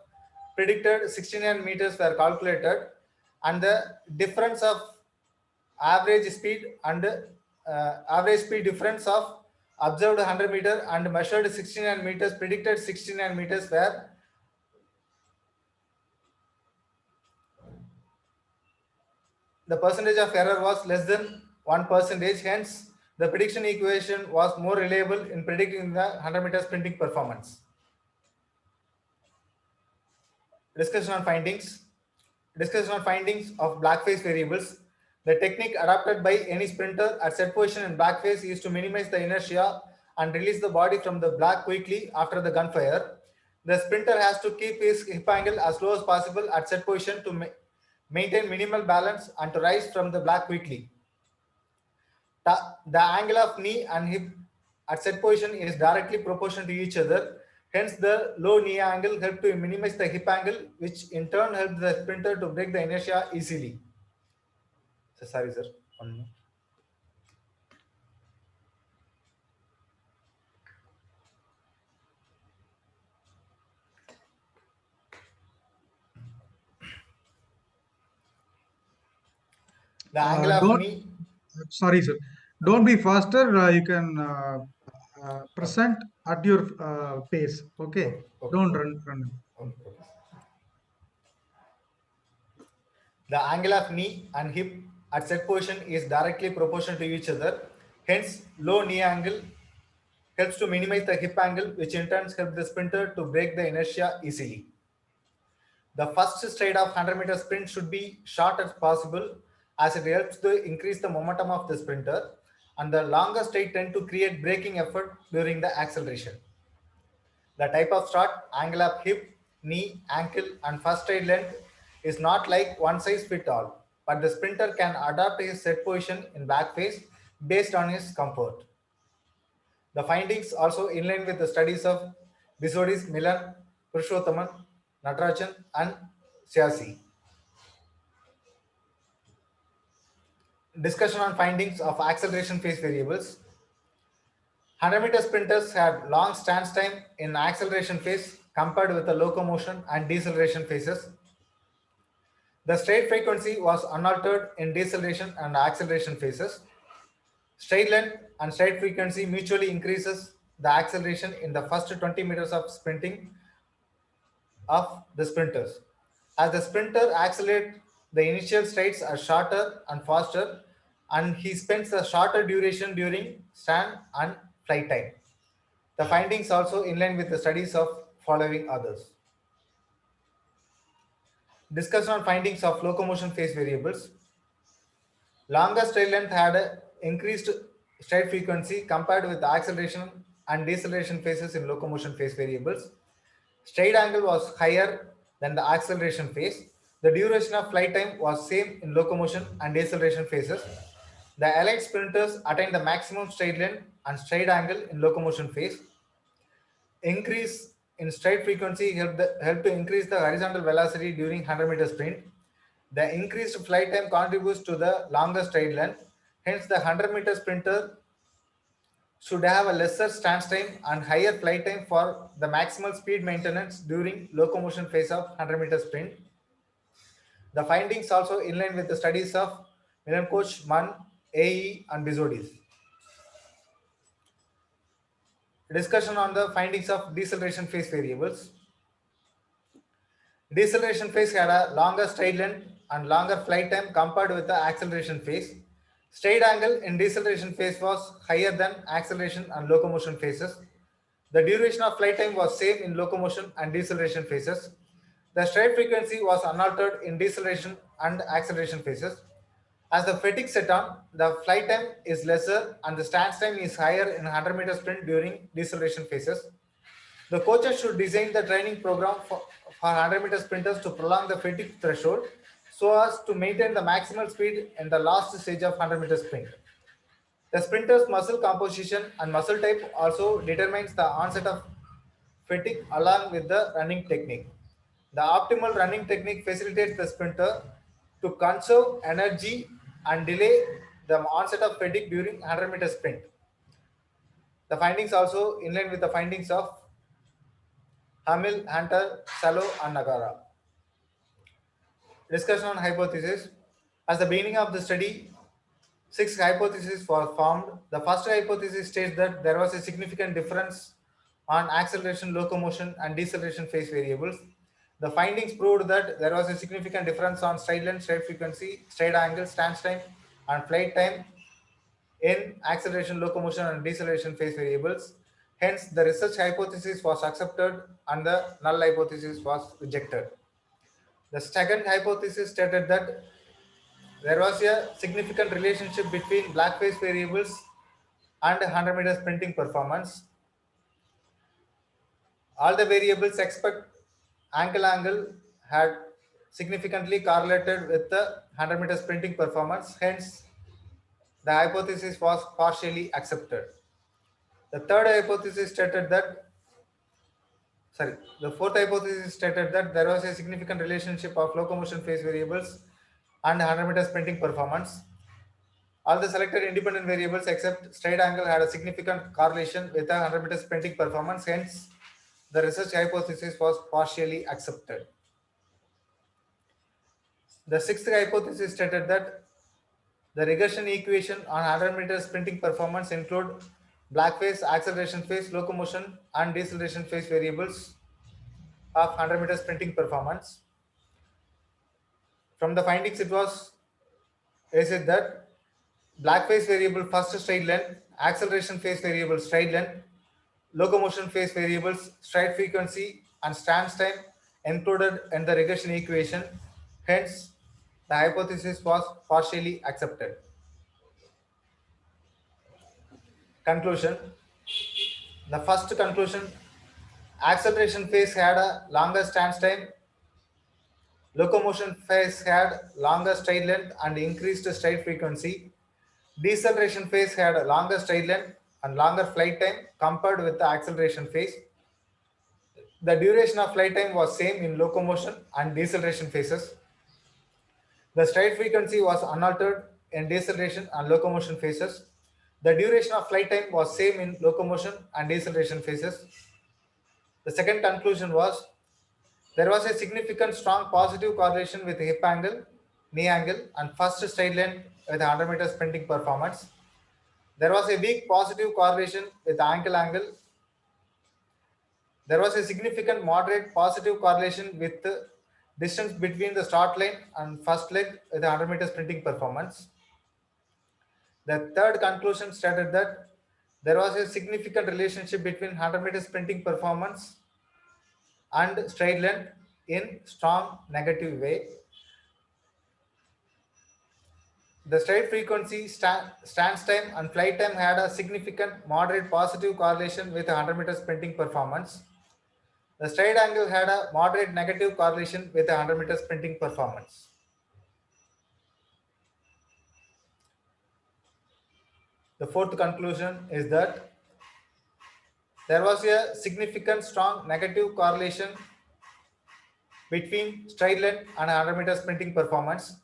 B: predicted 69 meters were calculated, and the difference of average speed and average speed difference of observed 100 meter and measured 69 meters, predicted 69 meters were the percentage of error was less than 1%. Hence, the prediction equation was more reliable in predicting the 100-meter sprinting performance. Discussion on findings. Discussion on findings of blackface variables. The technique adopted by any sprinter at set position in blackface is to minimize the inertia and release the body from the black quickly after the gunfire. The sprinter has to keep his hip angle as low as possible at set position to maintain minimal balance and to rise from the black quickly. The angle of knee and hip at set position is directly proportional to each other. Hence, the low knee angle helps to minimize the hip angle, which in turn helps the sprinter to break the inertia easily. So, sorry, sir. 1 minute. The angle of knee.
C: Sorry, sir. Don't be faster. You can present at your pace. Okay. Don't run.
B: The angle of knee and hip at set position is directly proportional to each other. Hence, low knee angle helps to minimize the hip angle, which in turn helps the sprinter to break the inertia easily. The first stride of 100-meter sprint should be short as possible, as it helps to increase the momentum of the sprinter, and the longer stride tend to create braking effort during the acceleration. The type of start, angle of hip, knee, ankle, and first stride length is not like one size fits all, but the sprinter can adapt his set position in back face based on his comfort. The findings also in line with the studies of Bisodis, Milan, Purushothaman, Natarajan, and Siasi. Discussion on findings of acceleration phase variables. 100-meter sprinters had long stance time in acceleration phase compared with the locomotion and deceleration phases. The stride frequency was unaltered in deceleration and acceleration phases. Stride length and stride frequency mutually increases the acceleration in the first 20 meters of sprinting of the sprinters. As the sprinter accelerates, the initial strides are shorter and faster, and he spends a shorter duration during stand and flight time. The findings also in line with the studies of following others. Discussion on findings of locomotion phase variables. Longer stride length had increased stride frequency compared with the acceleration and deceleration phases in locomotion phase variables. Stride angle was higher than the acceleration phase. The duration of flight time was same in locomotion and deceleration phases. The allied sprinters attained the maximum stride length and stride angle in locomotion phase. Increase in stride frequency helped to increase the horizontal velocity during 100-meter sprint. The increased flight time contributes to the longer stride length. Hence, the 100-meter sprinter should have a lesser stance time and higher flight time for the maximal speed maintenance during locomotion phase of 100-meter sprint. The findings also in line with the studies of Milankovic, Mann, AE, and Bisodis. Discussion on the findings of deceleration phase variables. Deceleration phase had a longer stride length and longer flight time compared with the acceleration phase. Stride angle in deceleration phase was higher than acceleration and locomotion phases. The duration of flight time was same in locomotion and deceleration phases. The stride frequency was unaltered in deceleration and acceleration phases. As the fatigue set on, the flight time is lesser and the stance time is higher in 100-meter sprint during deceleration phases. The coaches should design the training program for 100-meter sprinters to prolong the fatigue threshold so as to maintain the maximal speed in the last stage of 100-meter sprint. The sprinter's muscle composition and muscle type also determines the onset of fatigue along with the running technique. The optimal running technique facilitates the sprinter to conserve energy and delay the onset of fatigue during 100-meter sprint. The findings also in line with the findings of Hamil, Hunter, Salo, and Nagara. Discussion on hypothesis. As the beginning of the study, 6 hypotheses were formed. The first hypothesis states that there was a significant difference on acceleration, locomotion, and deceleration phase variables. The findings proved that there was a significant difference on stride length, stride frequency, stride angle, stance time, and flight time in acceleration, locomotion, and deceleration phase variables. Hence, the research hypothesis was accepted and the null hypothesis was rejected. The second hypothesis stated that there was a significant relationship between black phase variables and 100 meter sprinting performance. All the variables except ankle angle had significantly correlated with the 100 meter sprinting performance. Hence, the hypothesis was partially accepted. The third hypothesis stated that, the fourth hypothesis stated that there was a significant relationship of locomotion phase variables and 100 meter sprinting performance. All the selected independent variables except straight angle had a significant correlation with the 100 meter sprinting performance. Hence, the research hypothesis was partially accepted. The sixth hypothesis stated that the regression equation on 100 meter sprinting performance include black phase, acceleration phase, locomotion, and deceleration phase variables of 100 meter sprinting performance. From the findings, it was said that black phase variable first stride length, acceleration phase variable stride length, locomotion phase variables stride frequency, and stance time included in the regression equation. Hence, the hypothesis was partially accepted. Conclusion. The first conclusion, acceleration phase had a longer stance time, locomotion phase had longer stride length and increased stride frequency, deceleration phase had a longer stride length and longer flight time compared with the acceleration phase. The duration of flight time was same in locomotion and deceleration phases. The stride frequency was unaltered in deceleration and locomotion phases. The duration of flight time was same in locomotion and deceleration phases. The second conclusion was there was a significant strong positive correlation with hip angle, knee angle, and first stride length with 100 meter sprinting performance. There was a weak positive correlation with ankle angle. There was a significant moderate positive correlation with the distance between the start line and first leg with 100 meter sprinting performance. The third conclusion stated that there was a significant relationship between 100 meter sprinting performance and stride length in strong negative way. The stride frequency, stance time, and flight time had a significant moderate positive correlation with 100 meter sprinting performance. The stride angle had a moderate negative correlation with 100 meter sprinting performance. The fourth conclusion is that there was a significant strong negative correlation between stride length and 100 meter sprinting performance.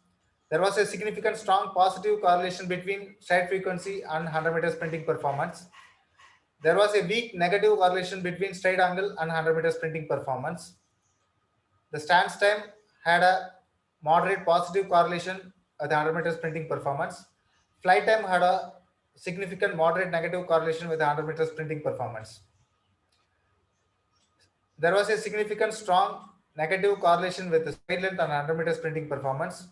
B: There was a significant strong positive correlation between stride frequency and 100 meter sprinting performance. There was a weak negative correlation between stride angle and 100 meter sprinting performance. The stance time had a moderate positive correlation with 100 meter sprinting performance. Flight time had a significant moderate negative correlation with 100 meter sprinting performance. There was a significant strong negative correlation with the stride length and 100 meter sprinting performance.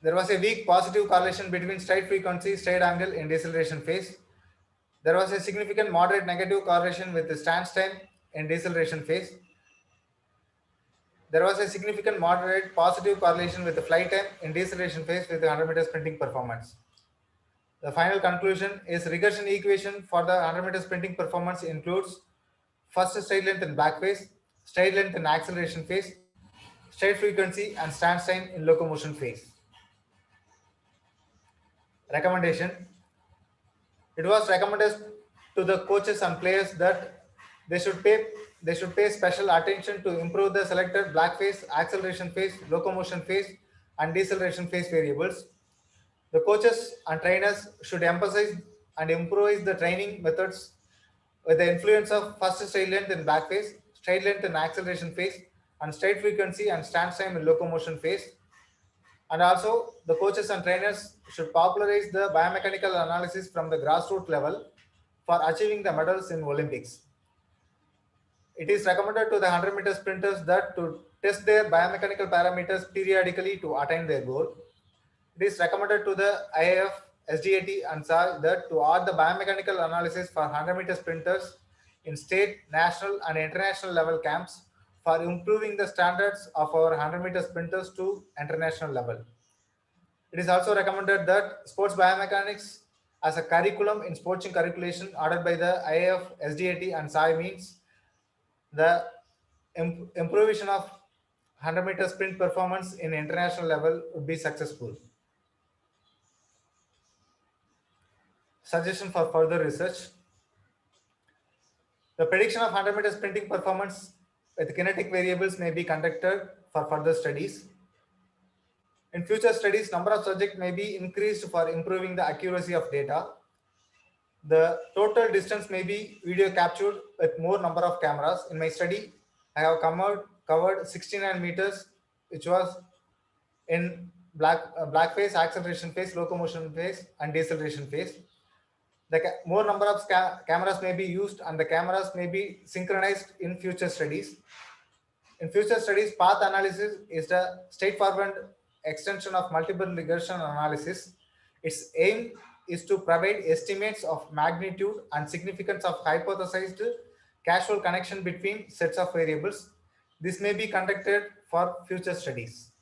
B: There was a weak positive correlation between stride frequency, stride angle in deceleration phase. There was a significant moderate negative correlation with the stance time in deceleration phase. There was a significant moderate positive correlation with the flight time in deceleration phase with the 100 meter sprinting performance. The final conclusion is regression equation for the 100 meter sprinting performance includes first stride length in back phase, stride length in acceleration phase, stride frequency, and stance time in locomotion phase. Recommendation. It was recommended to the coaches and players that they should pay special attention to improve the selected black phase, acceleration phase, locomotion phase, and deceleration phase variables. The coaches and trainers should emphasize and improvise the training methods with the influence of first stride length in back phase, stride length in acceleration phase, and stride frequency and stance time in locomotion phase. And also, the coaches and trainers should popularize the biomechanical analysis from the grassroots level for achieving the medals in Olympics. It is recommended to the 100 meter sprinters that to test their biomechanical parameters periodically to attain their goal. it is recommended to the IAF, SDAT, and SAR that to add the biomechanical analysis for 100-meter sprinters in state, national, and international level camps for improving the standards of our 100-meter sprinters to international level. It is also recommended that sports biomechanics as a curriculum in sports curriculation ordered by the IAF, SDAT, and SAI means the improvisation of 100-meter sprint performance in international level would be successful. Suggestion for further research. The prediction of 100-meter sprinting performance with kinetic variables may be conducted for further studies. In future studies, number of subjects may be increased for improving the accuracy of data. The total distance may be video captured with more number of cameras. In my study, I have covered 69 meters, which was in black phase, acceleration phase, locomotion phase, and deceleration phase. The more number of cameras may be used, and the cameras may be synchronized in future studies. In future studies, path analysis is the straightforward extension of multiple regression analysis. Its aim is to provide estimates of magnitude and significance of hypothesized causal connection between sets of variables. This may be conducted for future studies.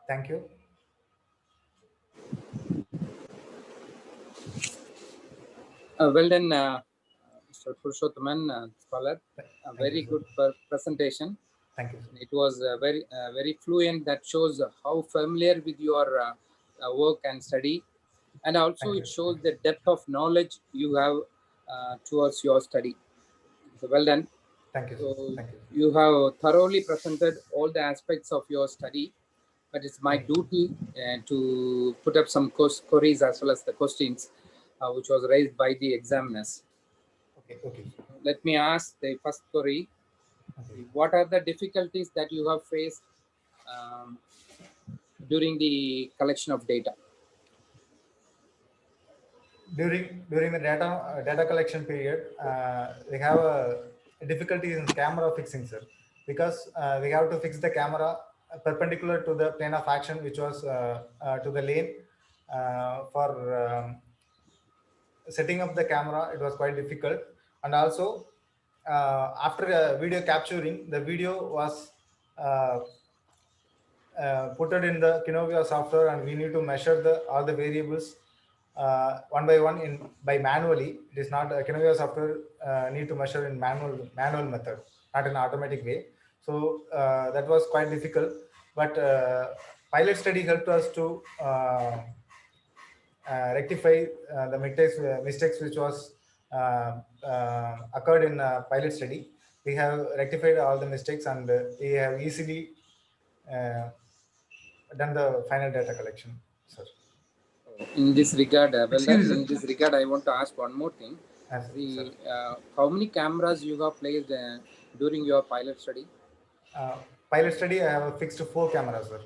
B: Thank you.
E: Well done, Mr. Purushothaman, scholar. A very good presentation.
B: Thank you.
E: It was very fluent. That shows how familiar with your work and study, and also it shows the depth of knowledge you have towards your study. So well done.
B: Thank you.
E: So
B: Thank you.
E: you have thoroughly presented all the aspects of your study, but it's my duty to put up some queries as well as the questions which was raised by the examiners.
B: Okay.
E: Let me ask the first query.
B: Okay.
E: What are the difficulties that you have faced during the collection of data?
B: During the data collection period, we have difficulties in camera fixing, sir, because we have to fix the camera perpendicular to the plane of action, which was to the lane. For setting up the camera, it was quite difficult, and also after video capturing, the video was put it in the Kinovia software, and we need to measure all the variables one by one by manually. It is not Kinovia software need to measure in manual method, not in automatic way. So that was quite difficult, but pilot study helped us to rectify the mistakes which was occurred in pilot study. We have rectified all the mistakes, and we have easily done the final data collection, sir.
E: In this regard, I want to ask one more thing. How many cameras you have placed during your pilot study?
B: Pilot study, I have fixed 4 cameras, sir.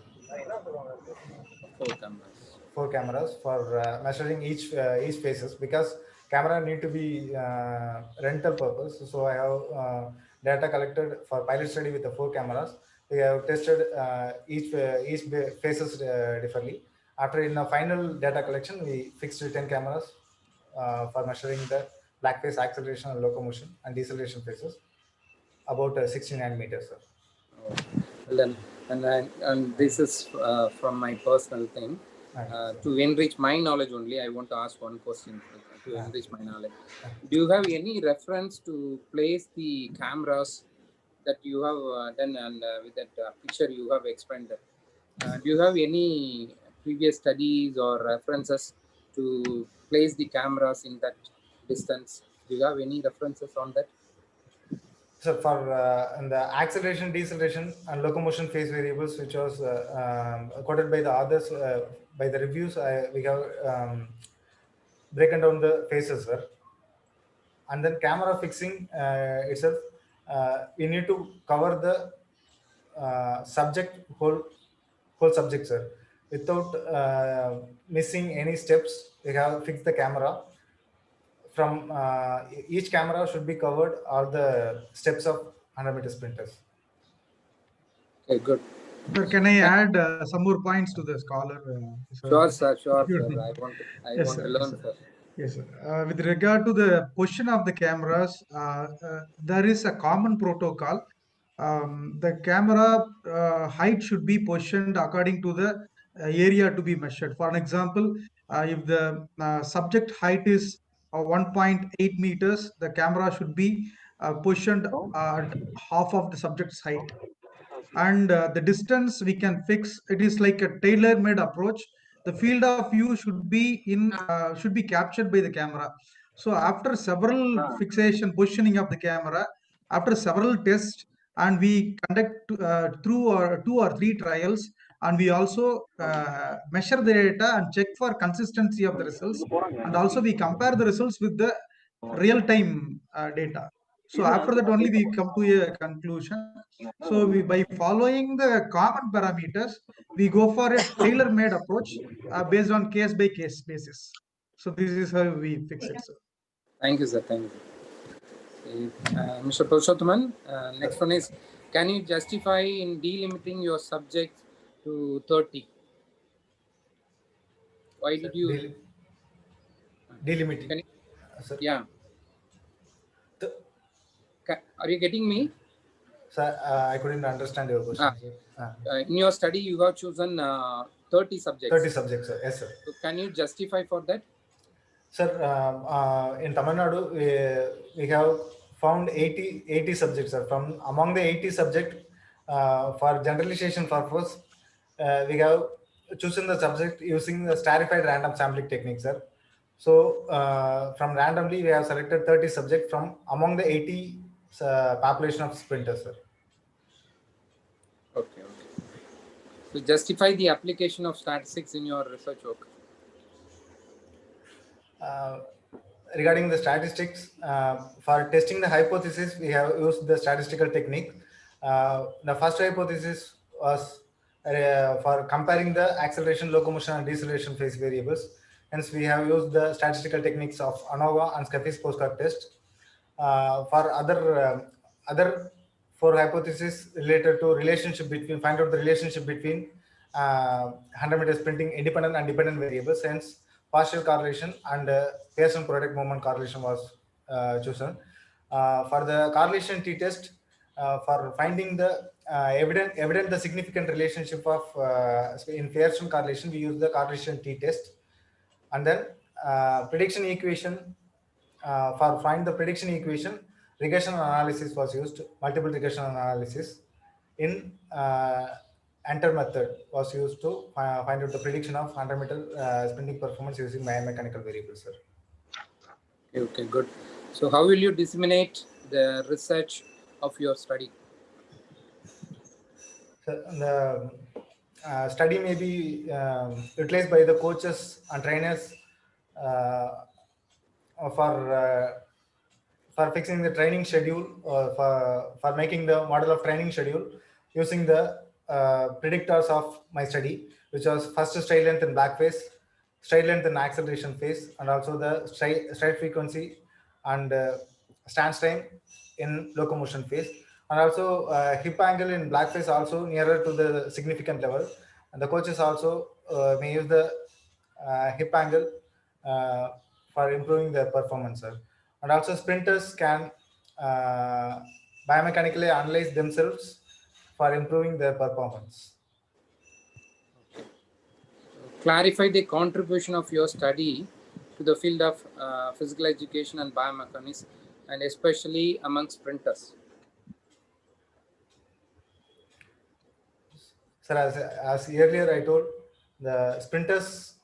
E: 4 cameras.
B: 4 cameras for measuring each phases, because camera need to be rental purpose. So I have data collected for pilot study with the 4 cameras. We have tested each phases differently. After in the final data collection, we fixed 10 cameras for measuring the black phase, acceleration, and locomotion, and deceleration phases, about 69 meters, sir.
E: Well then, and this is from my personal thing. To enrich my knowledge only, I want to ask one question to enrich my knowledge. Do you have any reference to place the cameras that you have done, and with that picture you have explained that? Do you have any previous studies or references to place the cameras in that distance? Do you have any references on that?
B: So for in the acceleration, deceleration, and locomotion phase variables, which was quoted by the others, by the reviews, we have broken down the phases, sir. And then camera fixing itself, we need to cover the whole subject, sir, without missing any steps. We have fixed the camera. From each camera should be covered all the steps of 100-meter sprinters.
E: Okay, good.
C: Sir, can I add some more points to the scholar?
E: Sure, sir. Sure,
C: Sure.
E: sir. I
C: Yes,
E: want
C: sir.
E: to
C: Yes,
E: learn,
C: sir.
E: sir.
C: Yes, sir. With regard to the position of the cameras, there is a common protocol. The camera height should be positioned according to the area to be measured. For an example, if the subject height is 1.8 meters, the camera should be positioned at half of the subject's height. And the distance we can fix, it is like a tailor-made approach. The field of view should be captured by the camera. So after several fixation positioning of the camera, after several tests, and we conduct through or 2 or 3 trials, and we also measure the data and check for consistency of the results, and also we compare the results with the real-time data. So after that only we come to a conclusion. So by following the common parameters, we go for a tailor-made approach based on case-by-case basis. So this is how we fix it, sir.
E: Thank you, sir. Thank you. Mr. Purushothaman, next one is, can you justify in delimiting your subject to 30? Why did you?
B: Delimiting?
E: Can you,
B: Sir,
E: yeah. Are you getting me?
B: sir, I couldn't understand your question, sir.
E: In your study, you have chosen 30 subjects.
B: 30 subjects, sir. Yes, sir.
E: So can you justify for that?
B: Sir, in Tamil Nadu, we have found 80 subjects, sir. From among the 80 subjects, for generalization purpose, we have chosen the subject using the stratified random sampling technique, sir. So, from randomly, we have selected 30 subjects from among the 80 population of sprinters, sir.
E: Okay. So justify the application of statistics in your research work.
B: Regarding the statistics, for testing the hypothesis, we have used the statistical technique. The first hypothesis was for comparing the acceleration, locomotion, and deceleration phase variables. Hence, we have used the statistical techniques of ANOVA and Cepheid postcard test. For other 4 hypotheses related to find out the relationship between 100 meter sprinting independent and dependent variables. Hence, partial correlation and Pearson product moment correlation was chosen. For the correlation t-test, for finding the evident the significant relationship of in Pearson correlation, we use the correlation t-test. And then prediction equation, for find the prediction equation, regression analysis was used, multiple regression analysis in Enter method was used to find out the prediction of 100 meter sprinting performance using biomechanical variables, sir.
E: Okay, good. So how will you disseminate the research of your study?
B: So the study may be utilized by the coaches and trainers for fixing the training schedule, for making the model of training schedule using the predictors of my study, which was first stride length in black phase, stride length in acceleration phase, and also the stride frequency and stance time in locomotion phase, and also hip angle in black phase also nearer to the significant level. And the coaches also may use the hip angle for improving their performance, sir. And also sprinters can biomechanically analyze themselves for improving their performance.
E: Clarify the contribution of your study to the field of physical education and biomechanics, and especially among sprinters.
B: Sir, as earlier I told, the sprinters,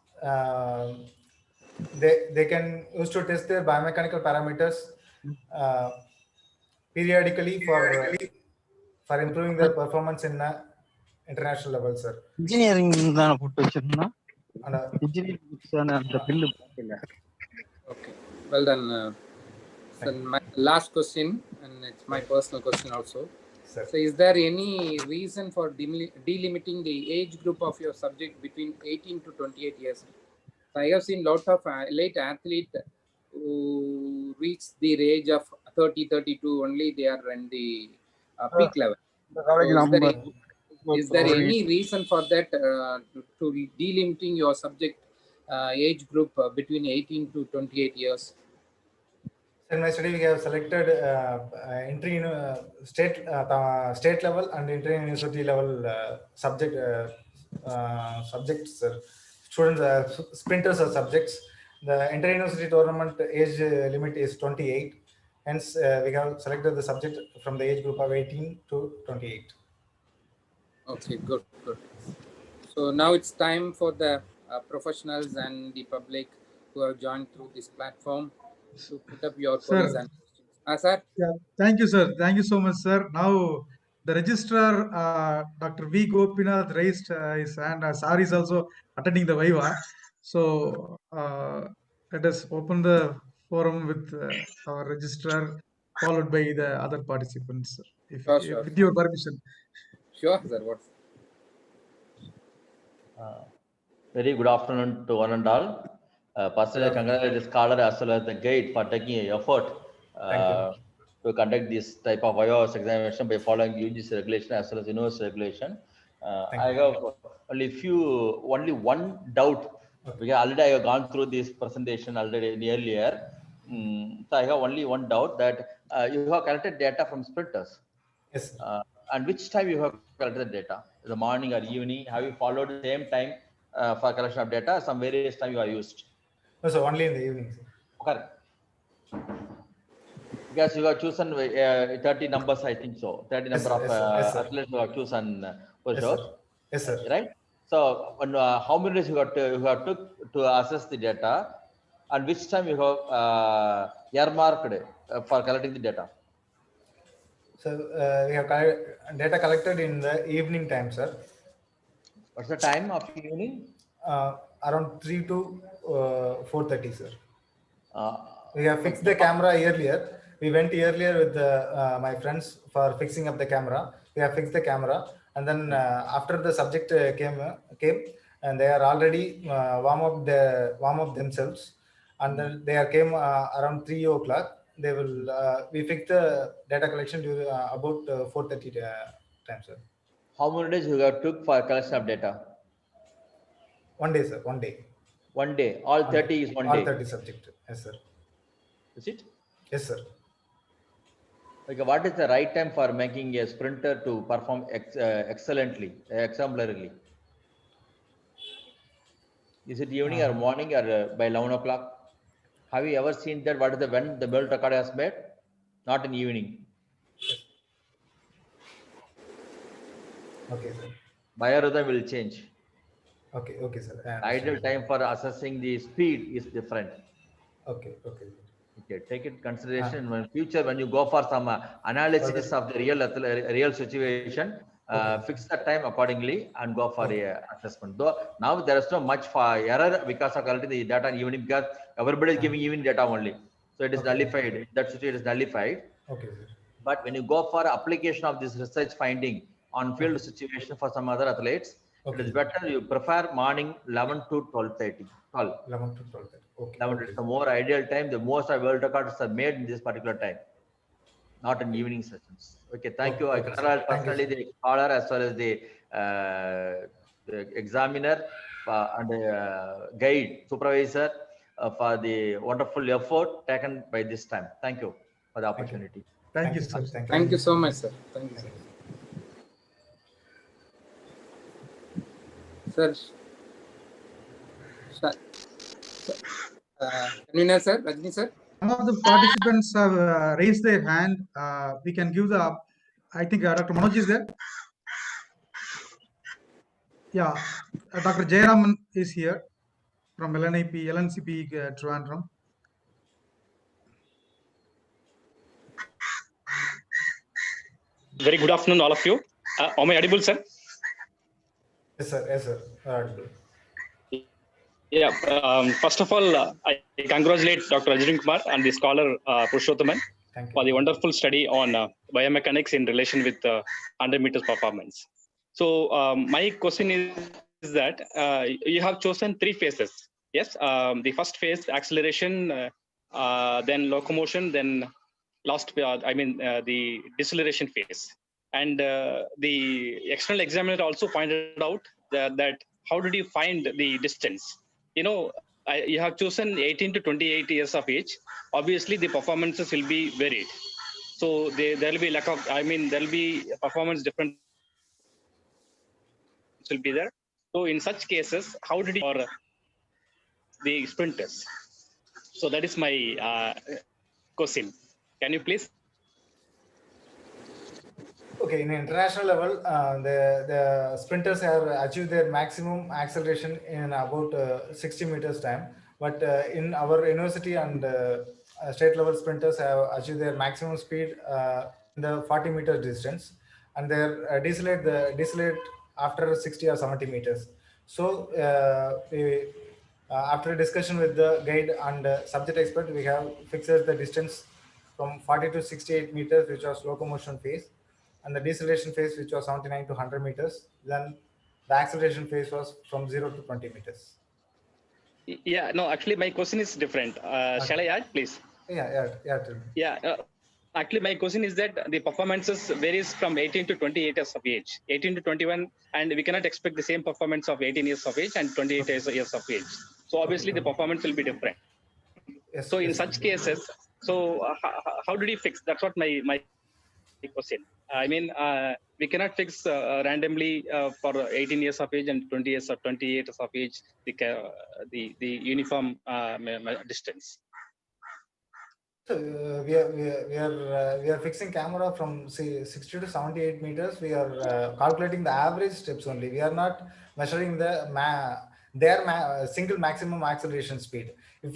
B: they can use to test their biomechanical parameters periodically for improving their performance in international level, sir.
A: Engineering
B: And,
E: Okay, well done. So my last question, and it's my personal question also.
B: sir.
E: So is there any reason for delimiting the age group of your subject between 18 to 28 years? So I have seen lot of elite athletes who reach the age of 30, 32 only, they are in the peak level. So is there Is there any reason for that to delimiting your subject age group between 18 to 28 years?
B: In my study, we have selected entry state level and inter university level subjects. Students, sprinters are subjects. The inter university tournament age limit is 28. Hence, we have selected the subject from the age group of 18 to 28.
E: Okay, good. So now it's time for the professionals and the public who have joined through this platform to put up your queries and questions. Sir?
C: Yeah, thank you, sir. Thank you so much, sir. Now, the registrar, Dr. V. Gopinath, raised his hand. Sir is also attending the Viva. So, let us open the forum with our registrar, followed by the other participants, sir.
E: Sure.
C: With your permission.
E: Sure, sir. What?
G: Very good afternoon to one and all. Personally, I congratulate the scholar as well as the guide for taking an effort to conduct this type of IOS examination by following UGC regulation as well as university regulation. I have only one doubt. Because already I have gone through this presentation already earlier. So I have only one doubt that you have collected data from sprinters.
B: Yes.
G: And which time you have collected the data? The morning or evening? Have you followed the same time for collection of data? Some various time you are used?
B: No, so only in the evening.
G: Correct. Because you have chosen 30 numbers, I think so. 30 number of athletes you have chosen for sure.
B: Yes, sir.
G: Right? So, how many days you have took to assess the data, and which time you have earmarked for collecting the data?
B: So we have data collected in the evening time, sir.
G: What's the time of evening?
B: Around 3 to 4:30, sir.
G: Uh,
B: We have fixed the camera earlier. We went earlier with my friends for fixing up the camera. We have fixed the camera, and then after the subject came, and they are already warm up themselves, and then they came around 3 o'clock. They will we fixed the data collection during about 4:30 time, sir.
G: How many days you have took for collection of data?
B: 1 day, sir. 1 day.
G: 1 day. All 30 is 1 day.
B: All 30 subject. Yes, sir.
G: Is it?
B: Yes, sir.
G: Okay, what is the right time for making a sprinter to perform excellently, exemplarily? Is it evening or morning or by 11 o'clock? Have you ever seen that? What is when the world record has made? Not in evening.
B: Okay, sir.
G: Biorhythm will change.
B: Okay, sir.
G: Ideal time for assessing the speed is different.
B: Okay.
G: Okay, take it consideration when future when you go for some analysis of the real situation. Fix the time accordingly and go for a assessment. Though now there is so much for error because of collecting the data in evening because everybody is giving evening data only. So it is nullified. That situation is nullified.
B: Okay, sir.
G: But when you go for application of this research finding on field situation for some other athletes, it is better you prefer morning 11 to 12:30.
B: 11 to 12:30. Okay.
G: 11 is the more ideal time. The most of world records are made in this particular time, not in evening sessions. Okay, thank you. I congratulate personally the scholar as well as the examiner and the guide supervisor for the wonderful effort taken by this time. Thank you for the opportunity.
C: Thank you, sir.
E: Thank you so much, sir. Thank you, sir. Sir. Convener, sir, Rajni, sir.
C: Some of the participants have raised their hand. We can give the, I think Dr. Manoj is there. Yeah, Dr. Jayaraman is here from LNCP Trivandrum.
H: Very good afternoon, all of you. Am I audible, sir?
B: Yes, sir. Audible.
H: Yeah. First of all, I congratulate Dr. Rajini Kumar and the scholar Purushothaman for the wonderful study on biomechanics in relation with 100 meters performance. So my question is that you have chosen 3 phases. Yes. The first phase, acceleration, then locomotion, then the deceleration phase. And the external examiner also pointed out that how did you find the distance? You know, you have chosen 18 to 28 years of age. Obviously, the performances will be varied. So there will be lack of, I mean, there will be performance difference will be there. So in such cases, how did you or the sprinters? So that is my question. Can you please?
B: Okay, in international level, the sprinters have achieved their maximum acceleration in about 60 meters time. But in our university and state level sprinters have achieved their maximum speed in the 40 meters distance, and they're decelerate after 60 or 70 meters. So after a discussion with the guide and subject expert, we have fixed the distance from 40 to 68 meters, which was locomotion phase, and the deceleration phase, which was 79 to 100 meters. Then the acceleration phase was from 0 to 20 meters.
H: Yeah, no, actually my question is different.
B: Okay.
H: Shall I add, please?
B: Yeah. Tell me.
H: Yeah, actually my question is that the performances varies from 18 to 28 years of age, 18 to 21, and we cannot expect the same performance of 18 years of age and 28 years of age. So obviously the performance will be different.
B: Yes,
H: So in
B: yes.
H: such cases, so how did you fix? That's what my question. I mean, we cannot fix randomly for 18 years of age and 20 years or 28 years of age the uniform distance.
B: So we are fixing camera from say 60 to 78 meters. We are calculating the average steps only. We are not measuring their single maximum acceleration speed. If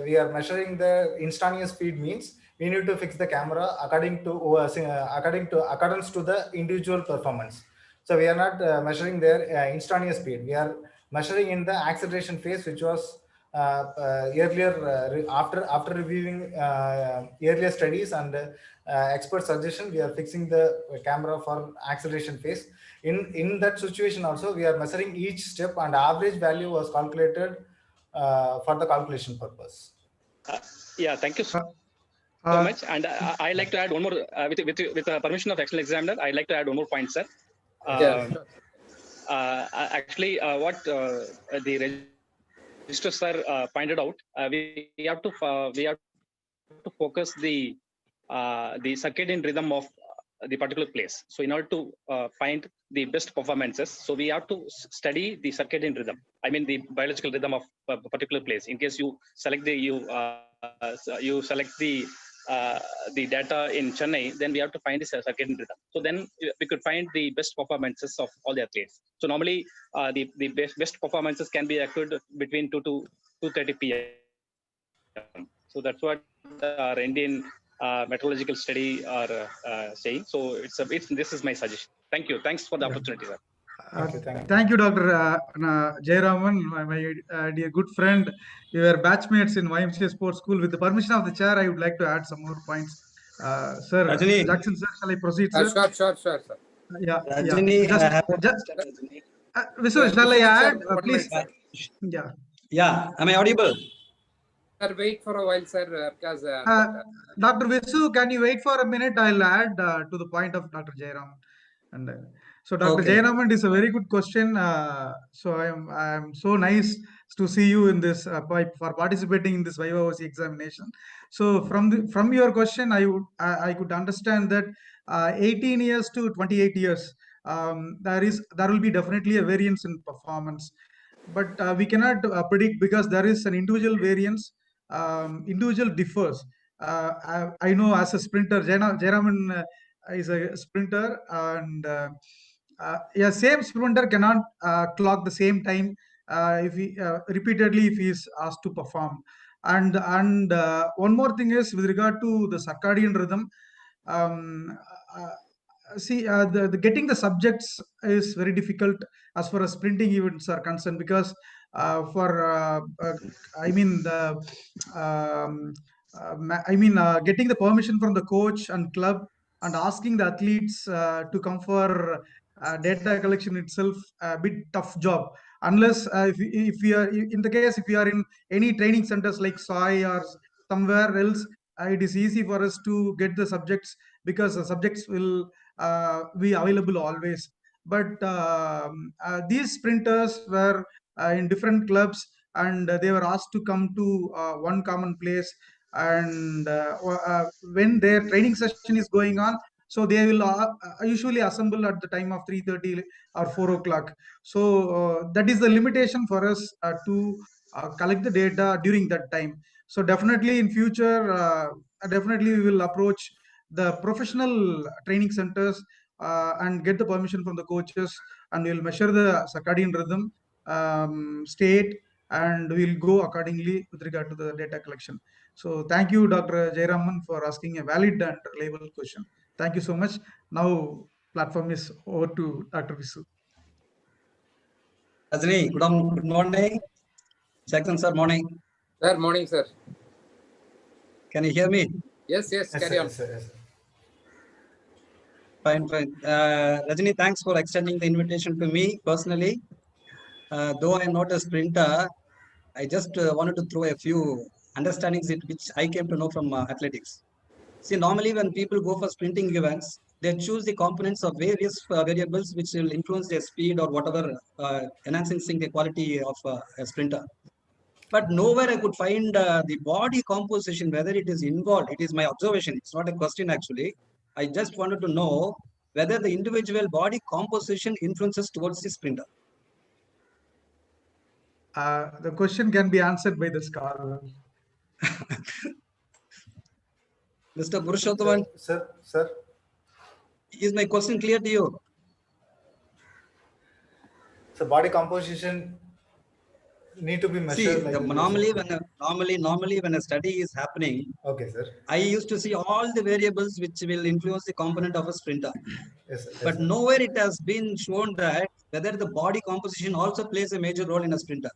B: we are measuring the instantaneous speed, means we need to fix the camera according to accordance to the individual performance. So we are not measuring their instantaneous speed. We are measuring in the acceleration phase, which was earlier after reviewing earlier studies and expert suggestion, we are fixing the camera for acceleration phase. In that situation also, we are measuring each step, and average value was calculated for the calculation purpose.
H: Yeah, thank you so much. And I like to add one more with the permission of external examiner. I like to add one more point, sir. Actually, what the Mr. Sir pointed out, we have to focus the circadian rhythm of the particular place. So in order to find the best performances, so we have to study the circadian rhythm. I mean the biological rhythm of a particular place. In case you select you select the data in Chennai, then we have to find the circadian rhythm. So then we could find the best performances of all the athletes. So normally the best performances can be occurred between 2 to 2:30 p.m. So that's what our Indian meteorological study are saying. So this is my suggestion. Thank you. Thanks for the opportunity, sir.
C: Thank you, Dr. Jayaraman, my dear good friend. We were batchmates in YMCA Sports School. With the permission of the chair, I would like to add some more points. Sir,
I: Rajani.
C: Jackson, sir, shall I proceed, sir?
E: Sure, sir.
C: Yeah.
I: Rajani,
C: Visu, shall I add, please?
I: Yeah. Am I audible?
E: Sir, wait for a while, sir, because
C: Dr. Visu, can you wait for a minute? I'll add to the point of Dr. Jayaraman. And so, Dr. Jayaraman, is a very good question. So I am so nice to see you in this for participating in this VIVA examination. So from your question, I could understand that 18 years to 28 years, there will be definitely a variance in performance, but we cannot predict because there is an individual variance. Individual differs. I know as a sprinter, Jayaraman is a sprinter, and same sprinter cannot clock the same time if he repeatedly if he is asked to perform. And one more thing is with regard to the circadian rhythm. The getting the subjects is very difficult as far as sprinting events are concerned, because getting the permission from the coach and club and asking the athletes to come for data collection itself a bit tough job, unless if we are in the case if we are in any training centers like SOI or somewhere else, it is easy for us to get the subjects, because the subjects will be available always. But these sprinters were in different clubs, and they were asked to come to one common place. And when their training session is going on, so they will usually assemble at the time of 3:30 or 4 o'clock. So that is the limitation for us to collect the data during that time. So definitely in future, definitely we will approach the professional training centers and get the permission from the coaches, and we'll measure the circadian rhythm, state, and we'll go accordingly with regard to the data collection. So thank you, Dr. Jayaraman, for asking a valid and reliable question. Thank you so much. Now platform is over to Dr. Visu.
I: Rajni, good morning. Jackson sir, morning.
E: Sir, morning, sir.
I: Can you hear me?
E: Yes, carry on.
B: Yes.
I: Fine. Rajni, thanks for extending the invitation to me personally. Though I am not a sprinter, I just wanted to throw a few understandings which I came to know from athletics. See, normally when people go for sprinting events, they choose the components of various variables which will influence their speed or whatever, enhancing the quality of a sprinter. But nowhere I could find the body composition, whether it is involved. It is my observation. It's not a question actually. I just wanted to know whether the individual body composition influences towards the sprinter.
C: The question can be answered by the scholar.
I: Mr. Purushothaman.
B: Sir.
I: Is my question clear to you?
B: So body composition need to be measured.
I: See, normally when a study is happening,
B: okay, sir,
I: I used to see all the variables which will influence the component of a sprinter.
B: Yes,
I: but nowhere it has been shown that whether the body composition also plays a major role in a sprinter.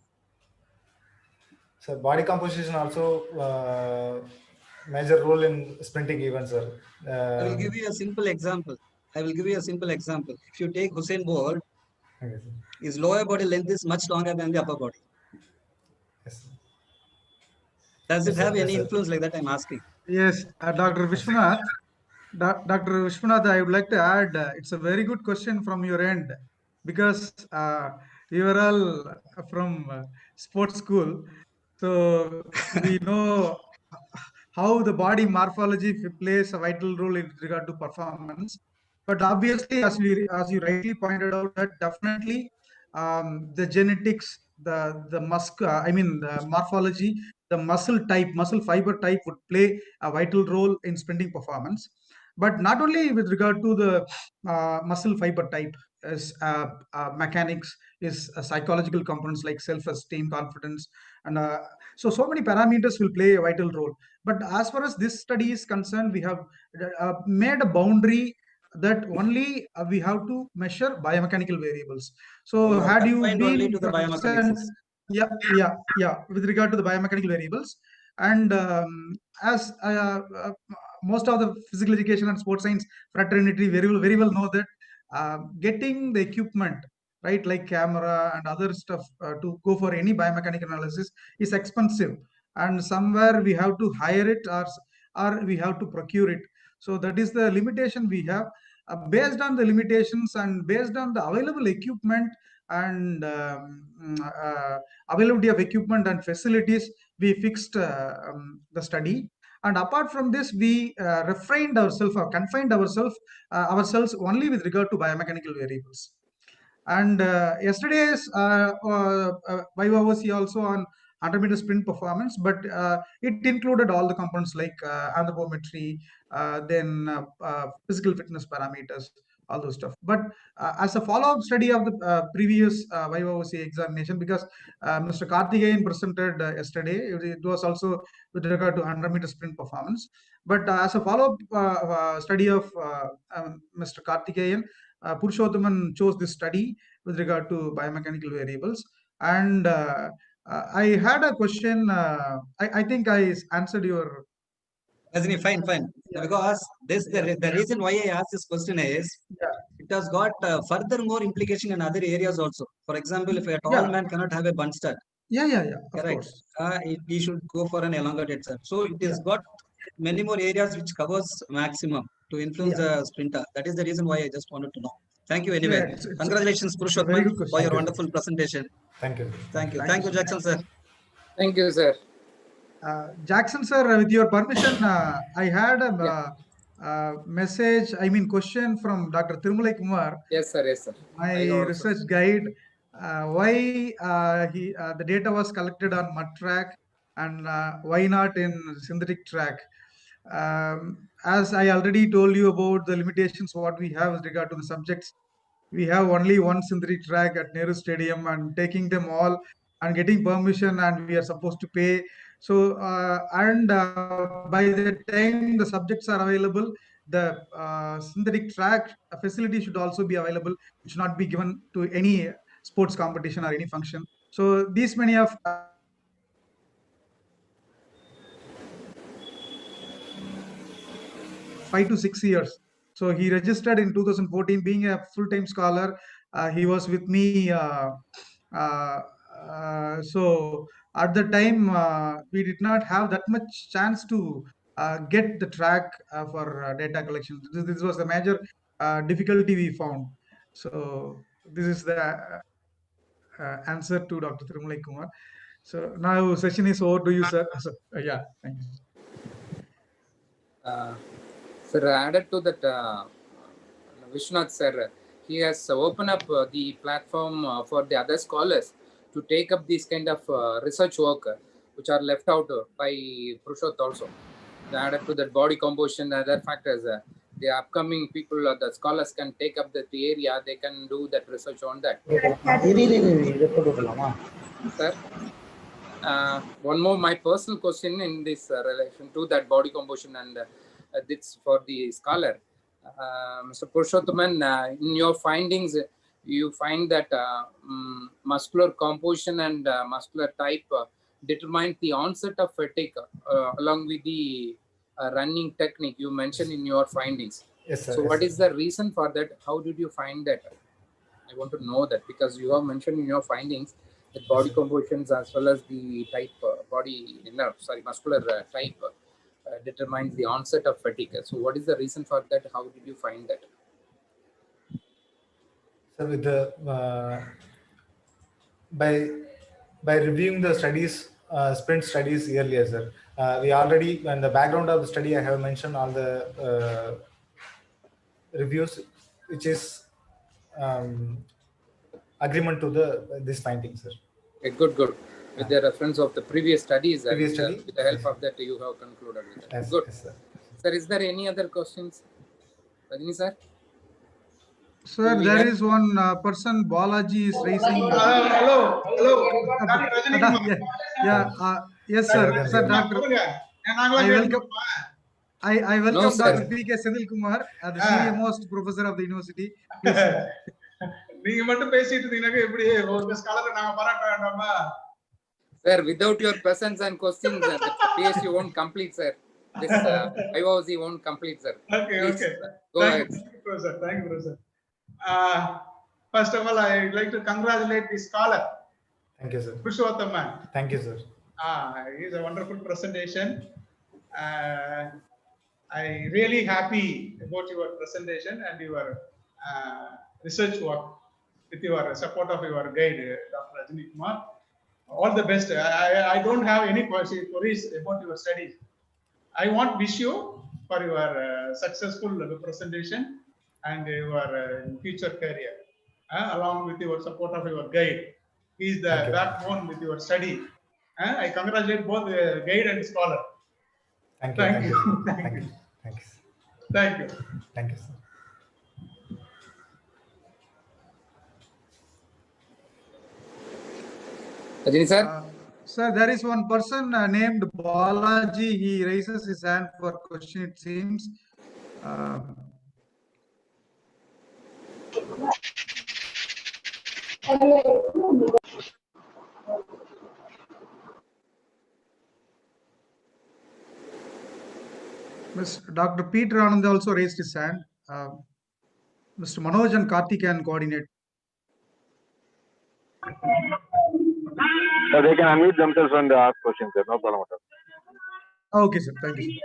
B: So body composition also major role in sprinting events, sir.
I: I will give you a simple example. If you take Usain Bolt,
B: okay,
I: his lower body length is much longer than the upper body.
B: Yes.
I: Does it have any influence like that? I'm asking.
C: Yes, Dr. Vishwanath. Dr. Vishwanath, I would like to add, it's a very good question from your end, because you are all from sports school. So we know how the body morphology plays a vital role in regard to performance. But obviously, as you rightly pointed out, that definitely the genetics, the morphology, the muscle fiber type would play a vital role in sprinting performance. But not only with regard to the muscle fiber type, as mechanics, is psychological components like self-esteem, confidence, and so many parameters will play a vital role. But as far as this study is concerned, we have made a boundary that only we have to measure biomechanical variables. So had you been
I: only to the biomechanics.
C: Yeah, with regard to the biomechanical variables, and as most of the physical education and sports science fraternity very well know that getting the equipment, right, like camera and other stuff to go for any biomechanical analysis is expensive, and somewhere we have to hire it or we have to procure it. So that is the limitation we have. Based on the limitations and based on the available equipment and availability of equipment and facilities, we fixed the study. And apart from this, we refrained ourselves or confined ourselves only with regard to biomechanical variables. And yesterday's Viva was also on 100-meter sprint performance, but it included all the components like anthropometry, then physical fitness parameters, all those stuff. But as a follow-up study of the previous Viva OC examination, because Mr. Karthikeyan presented yesterday, it was also with regard to 100-meter sprint performance. But as a follow-up study of Mr. Karthikeyan, Purushothaman chose this study with regard to biomechanical variables. And I had a question. I think I answered your.
I: Fine. Yeah. Because the reason why I asked this question is it has got furthermore implication in other areas also. For example, if a tall man cannot have a bunt stud.
C: Yeah.
I: Correct. He should go for an elongated stud. So it has got many more areas which covers maximum. to influence the sprinter. That is the reason why I just wanted to know. Thank you anyway.
C: Yeah, it's
I: Congratulations,
C: a very good
I: Purushottam,
C: question.
I: for your
B: Thank you.
I: wonderful presentation.
B: Thank you.
I: Thank you.
C: Thank
I: Thank
C: you,
I: you, Jackson, sir.
E: Thank you, sir.
C: Jackson sir, with your permission, I had a message, question from Dr. Tirumulai Kumar,
E: Yes, sir. Yes, sir.
C: my
E: I also-
C: research guide, why the data was collected on mud track and why not in synthetic track. As I already told you about the limitations what we have with regard to the subjects, we have only one synthetic track at Nehru Stadium, and taking them all and getting permission, and we are supposed to pay. So by the time the subjects are available, the synthetic track facility should also be available. It should not be given to any sports competition or any function. So these many of 5 to 6 years. So he registered in 2014, being a full-time scholar. He was with me. So at the time, we did not have that much chance to get the track for data collection. This was the major difficulty we found. So this is the answer to Dr. Tirumulai Kumar. So now session is over to you, sir. So, yeah, thank you.
E: Sir, added to that, Vishwanath sir, he has opened up the platform for the other scholars to take up this kind of research work, which are left out by Purushottam also. Added to that body composition, other factors, the upcoming people, the scholars can take up that area, they can do that research on that. Sir, one more, my personal question in this relation to that body composition, and this for the scholar. Mr. Purushottam, in your findings, you find that muscular composition and muscular type determine the onset of fatigue along with the running technique you mentioned in your findings.
B: Yes, sir.
E: So
B: Yes,
E: what
B: sir.
E: is the reason for that? How did you find that? I want to know that, because you have mentioned in your findings that body compositions as well as the type muscular type determines the onset of fatigue. So what is the reason for that? How did you find that?
B: So with the by reviewing the studies, sprint studies earlier, sir, we already, in the background of the study, I have mentioned all the reviews, which is agreement to this finding, sir.
E: Okay, good. With the reference of the previous studies,
B: Previous
E: and,
B: study?
E: with the help
B: Yes.
E: of that, you have concluded with that.
B: Yes,
E: Good.
B: yes, sir.
E: Sir, is there any other questions? Rajini sir?
C: Sir,
E: We
C: there
E: have-
C: is one person, Balaji, is raising.
J: Hello. Dr. Rajini Kumar.
C: Yes, sir.
B: Rajini
C: Sir,
B: Kumar.
C: Doctor, I welcome
E: No, sir.
C: Dr. P.K. Senil Kumar, the senior most professor of the university. Please, sir.
J: நீங்க மட்டும் பேசிட்டு இருந்தீங்கன்னா எப்படி ஒரு ஸ்காலரை நாங்க பாராட்ட வேண்டாமா?
E: Sir, without your presence and questions, the PhD won't complete, sir. This IOC won't complete, sir.
J: Okay,
E: Please,
J: okay.
E: go ahead.
J: Thank you, Professor. Thank you, Professor. First of all, I'd like to congratulate the scholar,
B: Thank you, sir.
J: Purushottam.
B: Thank you, sir.
J: It's a wonderful presentation. I really happy about your presentation and your research work with your support of your guide, Dr. Rajini Kumar. All the best. I don't have any queries about your studies. I want to wish you for your successful presentation and your future career, along with your support of your guide. He is the
B: Thank you.
J: backbone with your study. I congratulate both guide and scholar.
B: Thank you.
J: Thank
B: Thank
J: you.
B: you.
J: Thank
B: Thank
J: you.
B: you. Thank you.
J: Thank you.
B: Thank you, sir.
E: Rajini sir?
C: Sir, there is one person named Balaji. He raises his hand for question, it seems. Dr. Peter Anand also raised his hand. Mr. Manoj and Karthik can coordinate.
F: So they can unmute themselves and ask questions, sir. No problem at all.
C: Okay, sir. Thank you, sir.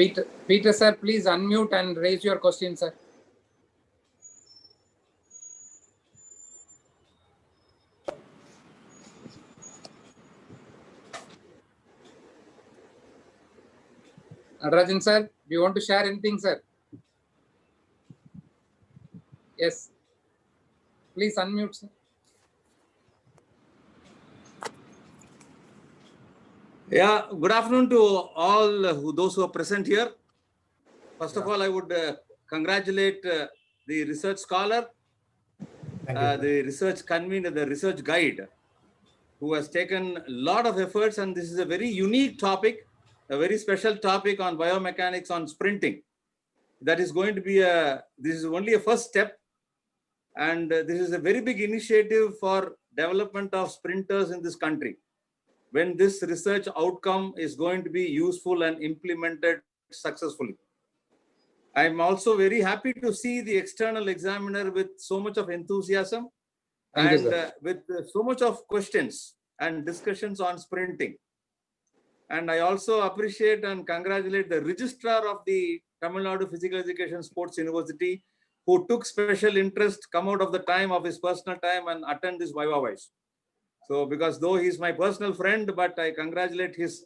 E: Peter sir, please unmute and raise your question, sir. Rajan sir, do you want to share anything, sir? Yes. Please unmute, sir.
D: Yeah, good afternoon to all those who are present here. First of all, I would congratulate the research scholar, the research convener, the research guide, who has taken a lot of efforts, and this is a very unique topic, a very special topic on biomechanics on sprinting. That is going to be this is only a first step, and this is a very big initiative for development of sprinters in this country. When this research outcome is going to be useful and implemented successfully. I'm also very happy to see the external examiner with so much of enthusiasm and with so much of questions and discussions on sprinting. And I also appreciate and congratulate the registrar of the Tamil Nadu Physical Education Sports University, who took special interest, come out of the time of his personal time and attend this Viva-wise. So, because though he's my personal friend, but I congratulate his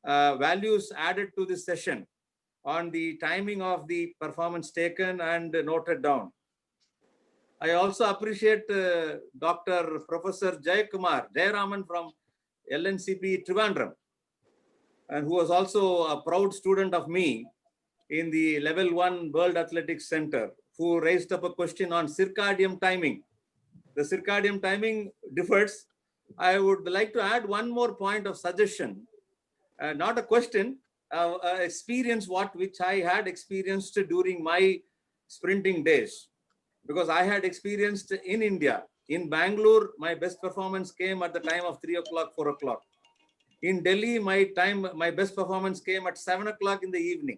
D: values added to this session on the timing of the performance taken and noted down. I also appreciate Dr. Professor Jayaraman from LNCP Trivandrum, and who was also a proud student of me in the Level 1 World Athletics Center, who raised up a question on circadian timing. The circadian timing differs. I would like to add one more point of suggestion, not a question, experience which I had experienced during my sprinting days, because I had experienced in India. In Bangalore, my best performance came at the time of 3 o'clock, 4 o'clock. In Delhi, my best performance came at 7 o'clock in the evening.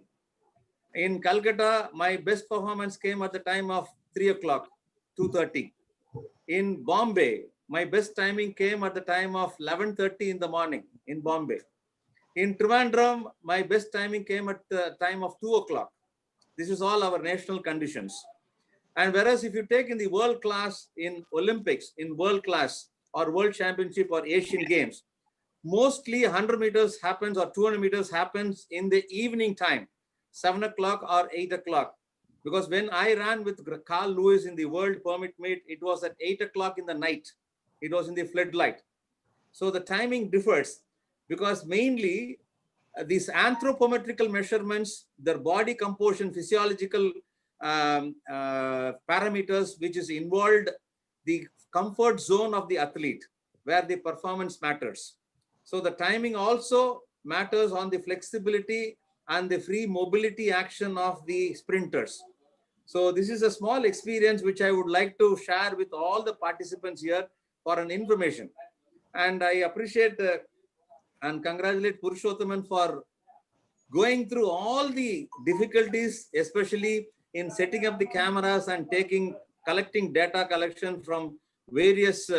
D: In Calcutta, my best performance came at the time of 3 o'clock, 2:30. In Bombay, my best timing came at the time of 11:30 in the morning in Bombay. In Trivandrum, my best timing came at the time of 2 o'clock. This is all our national conditions. And whereas if you take in the world class in Olympics, in world class or world championship or Asian games, mostly 100 meters happens or 200 meters happens in the evening time, 7 o'clock or 8 o'clock. Because when I ran with Carl Lewis in the world permit meet, it was at 8 o'clock in the night. It was in the floodlight. So the timing differs because mainly these anthropometrical measurements, their body composition, physiological parameters, which is involved the comfort zone of the athlete, where the performance matters. So the timing also matters on the flexibility and the free mobility action of the sprinters. So this is a small experience which I would like to share with all the participants here for an information. And I appreciate and congratulate Purushothaman for going through all the difficulties, especially in setting up the cameras and collecting data collection from various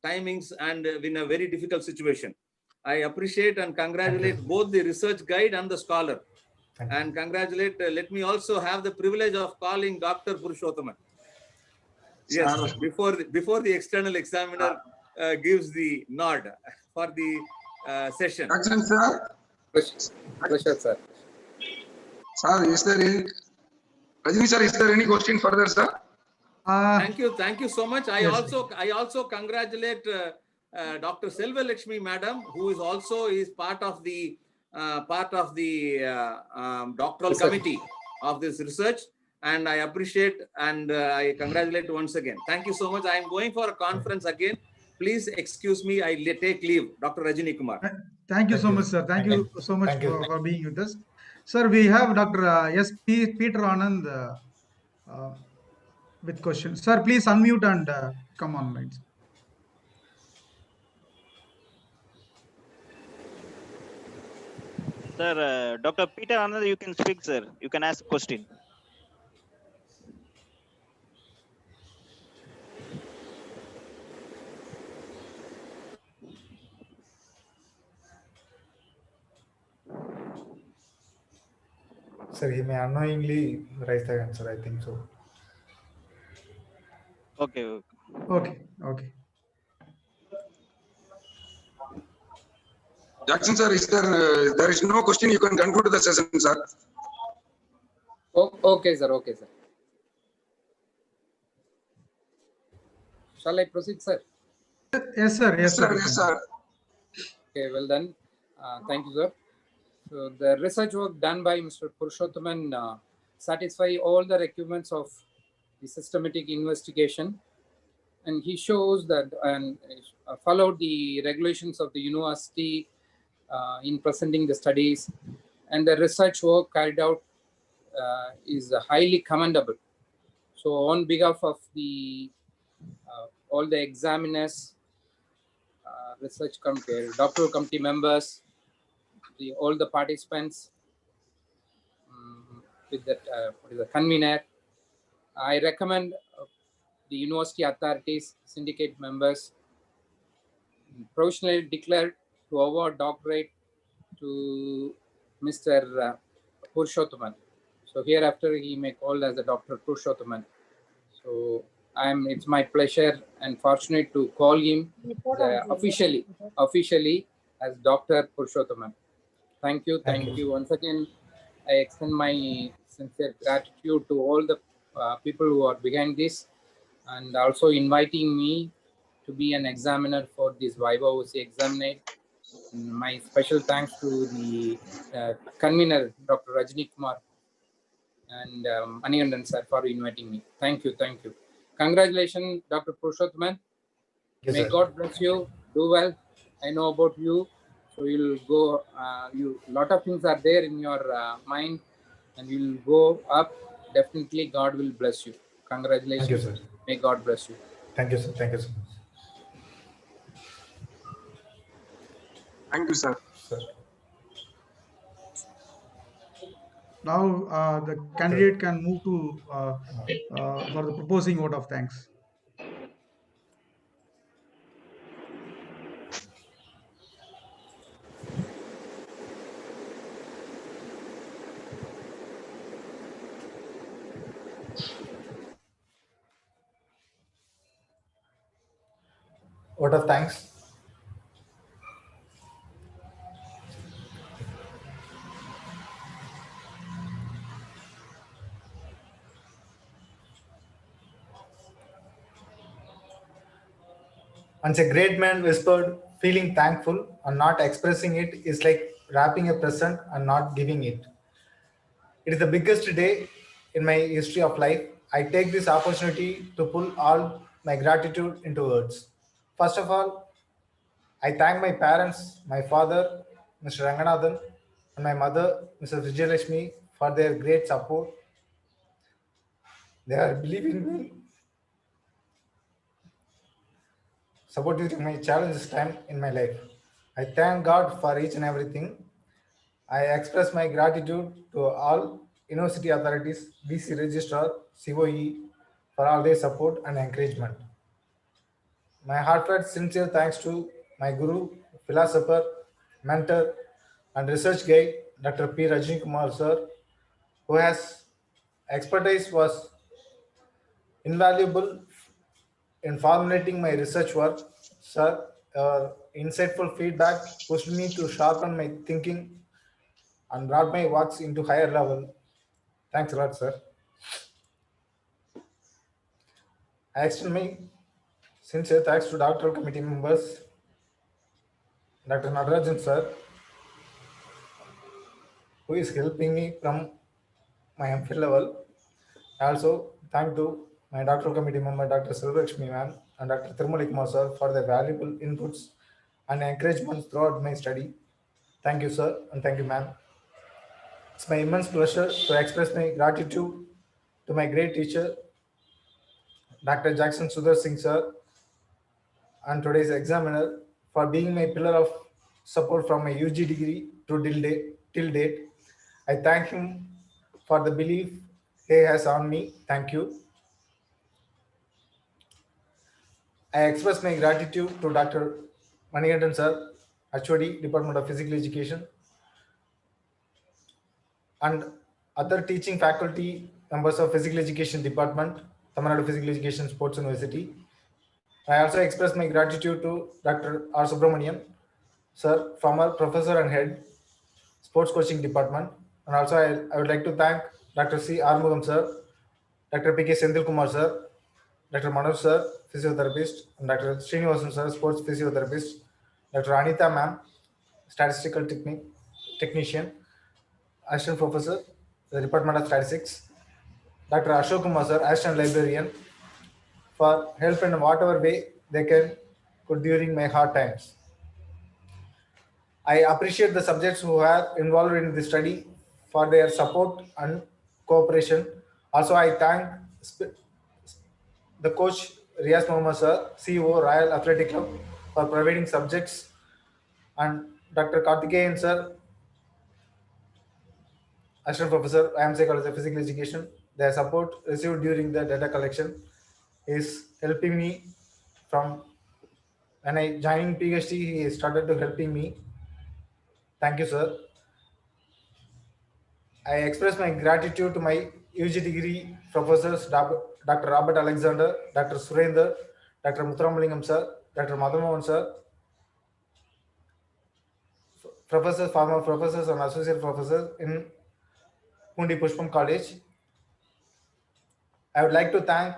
D: timings and in a very difficult situation. I appreciate and congratulate both the research guide and the scholar. And congratulate, let me also have the privilege of calling Dr. Purushothaman. Yes, before the external examiner gives the nod for the session.
F: Action, sir.
E: Pleasure, sir.
F: Sir, is there any, Rajini sir, is there any question further, sir?
D: Thank you so much. I also congratulate Dr. Selva Lakshmi Madam, who is also part of the doctoral committee of this research, and I appreciate and I congratulate once again. Thank you so much. I am going for a conference again. Please excuse me. I take leave, Dr. Rajini Kumar.
C: Thank you so much, sir. Thank you so much for being with us. Sir, we have Dr. S. Peter Anand with questions. Sir, please unmute and come online.
A: Sir, Dr. Peter Anand, you can speak, sir. You can ask question.
B: Sir, he may unknowingly raise the answer, I think so.
A: Okay.
C: Okay.
F: Jackson sir, there is no question, you can conclude the session, sir.
E: Oh, okay, sir. Okay, sir. Shall I proceed, sir?
C: Yes, sir.
F: Yes, sir.
E: Okay, well done. Thank you, sir. So the research work done by Mr. Purushothaman satisfy all the requirements of the systematic investigation, and he shows that and followed the regulations of the university in presenting the studies, and the research work carried out is highly commendable. So on behalf of the all the examiners, research committee, doctoral committee members, all the participants, with that the convener, I recommend the university authorities, syndicate members, provisionally declared to award doctorate to Mr. Purushothaman. So hereafter he may call as a Dr. Purushothaman. So it's my pleasure and fortunate to call him officially as Dr. Purushothaman. Thank you once again. I extend my sincere gratitude to all the people who are behind this, and also inviting me to be an examiner for this Viva OC examination. My special thanks to the convener, Dr. Rajni Kumar, and Manikandan sir for inviting me. Thank you. Congratulations, Dr. Purushothaman.
B: Yes,
E: May
B: sir.
E: God bless you. Do well. I know about you. So you'll go, lot of things are there in your mind, and you'll go up. Definitely God will bless you. Congratulations.
B: Thank you, sir.
E: May God bless you.
B: Thank you, sir. Thank you so much.
F: Thank you, sir.
C: Now the candidate can move to for the proposing vote of thanks.
B: Vote of thanks. Once a great man whispered, feeling thankful and not expressing it is like wrapping a present and not giving it. It is the biggest day in my history of life. I take this opportunity to pull all my gratitude into words. First of all, I thank my parents, my father, Mr. Ranganathan, and my mother, Mrs. Vijayalakshmi, for their great support. They are believing me, supporting during my challenges time in my life. I thank God for each and everything. I express my gratitude to all university authorities, BC Registrar, COE for all their support and encouragement. My heartfelt sincere thanks to my guru, philosopher, mentor, and research guide, Dr. P. Rajni Kumar sir, who has expertise was invaluable in formulating my research work. Sir, insightful feedback pushed me to sharpen my thinking and brought my works into higher level. Thanks a lot, sir. I extend my sincere thanks to doctoral committee members, Dr. Natarajan sir, who is helping me from my MPhil level. I also thank to my doctoral committee member, Dr. Silvakshmi ma'am and Dr. Thirumali Kumar sir for their valuable inputs and encouragement throughout my study. Thank you, sir, and thank you, ma'am. It's my immense pleasure to express my gratitude to my great teacher, Dr. Jackson Sudhir Singh sir, and today's examiner for being my pillar of support from my UG degree to till date. I thank him for the belief he has on me. Thank you. I express my gratitude to Dr. Manikandan sir, HOD, Department of Physical Education, and other teaching faculty members of Physical Education Department, Tamil Nadu Physical Education Sports University. I also express my gratitude to Dr. R. Subramanian, sir, former professor and head, Sports Coaching Department. And also I would like to thank Dr. C. Armugam, sir, Dr. P.K. Sendil Kumar, sir, Dr. Manoj, sir, physiotherapist, and Dr. Srinivasan, sir, sports physiotherapist, Dr. Anita, ma'am, statistical technician, assistant professor, the Department of Statistics, Dr. Ashok Kumar, sir, assistant librarian, for help in whatever way they could during my hard times. I appreciate the subjects who are involved in the study for their support and cooperation. Also, I thank the coach Riaz Mohammed, sir, CEO Royal Athletic Club, for providing subjects, and Dr. Karthikeyan, sir, assistant professor, IMC College of Physical Education. Their support received during the data collection is helping me from when I joined PhD. He started to helping me. Thank you, sir. I express my gratitude to my UG degree professors, Dr. Robert Alexander, Dr. Surendra, Dr. Muthuramalingam, sir, Dr. Madhamavan, sir, professors, former professors and associate professors in Pundi Pushpam College. I would like to thank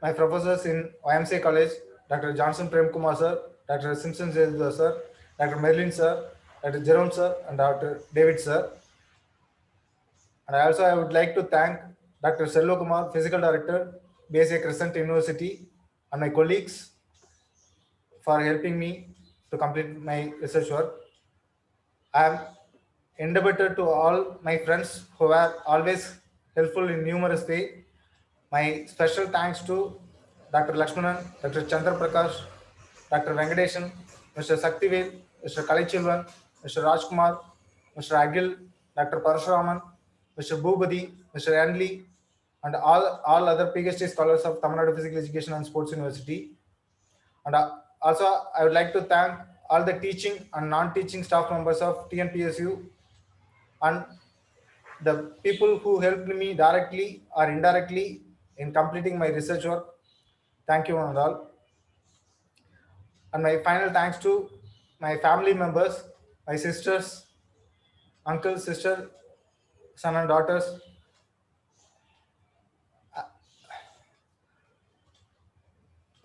B: my professors in YMCA College, Dr. Johnson Prem Kumar, sir, Dr. Simpson sir, Dr. Merlin, sir, Dr. Jerome, sir, and Dr. David, sir. And I would like to thank Dr. Sello Kumar, Physical Director, BSA Crescent University, and my colleagues for helping me to complete my research work. I am indebted to all my friends who are always helpful in numerous ways. My special thanks to Dr. Lakshmanan, Dr. Chandra Prakash, Dr. Venkadeshan, Mr. Saktivel, Mr. Kalichilvan, Mr. Rajkumar, Mr. Agil, Dr. Parashuraman, Mr. Bhubadi, Mr. Anli, and all other PhD scholars of Tamil Nadu Physical Education and Sports University. And also, I would like to thank all the teaching and non-teaching staff members of TNPSU and the people who helped me directly or indirectly in completing my research work. Thank you one and all. And my final thanks to my family members, my sisters, uncle, sister, son and daughters.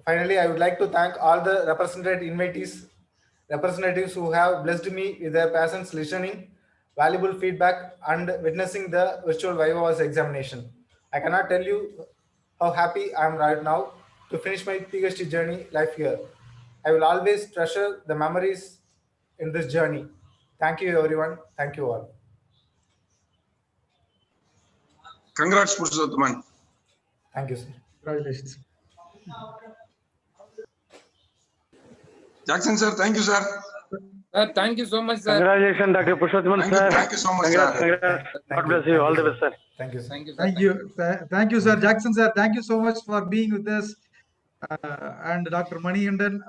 B: Finally, I would like to thank all the representatives who have blessed me with their patience, listening, valuable feedback, and witnessing the virtual Viva's examination. I cannot tell you how happy I am right now to finish my PhD journey life here. I will always treasure the memories in this journey. Thank you, everyone. Thank you all.
F: Congrats, Purushothaman.
B: Thank you, sir.
C: Congratulations.
F: Jackson, sir. Thank you, sir.
E: Thank you so much, sir.
K: Congratulations, Dr. Purushothaman, sir.
F: Thank you so much, sir.
K: Congrats. God bless you. All the best, sir.
B: Thank you, sir.
E: Thank you, sir.
C: Thank you. Thank you, sir. Jackson, sir. Thank you so much for being with us. And Dr. Manikandan,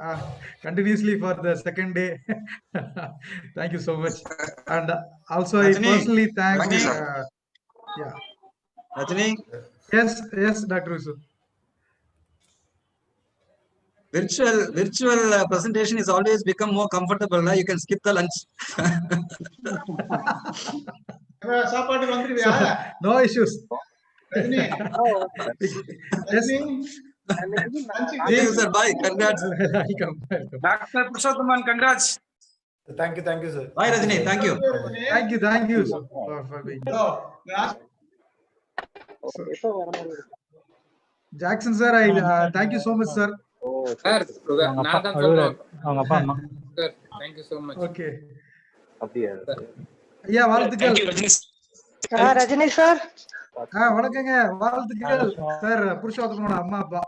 C: continuously for the second day. Thank you so much. And also, I personally thank
F: you, sir.
C: yeah.
I: Rajani,
C: Yes, Dr. Yusuf.
I: virtual presentation is always become more comfortable. Now you can skip the lunch.
J: சாப்பாட்டுக்கு வந்துருவியா?
C: No issues.
J: Rajini,
C: Yes.
I: Thank you, sir. Bye. Congrats.
C: Welcome.
K: Dr. Purushothaman, congrats.
B: Thank you, sir.
I: Bye, Rajani. Thank you.
C: Thank you sir, for being. Jackson, sir, I thank you so much, sir.
E: Sir, நான் தான் சொல்றேன். Sir, thank you so much.
C: Okay. ஐயா, வாழ்த்துக்கள்.
L: Rajini sir.
C: வணக்கங்க, வாழ்த்துக்கள் sir. புருஷோத்தமனோட அம்மா அப்பா.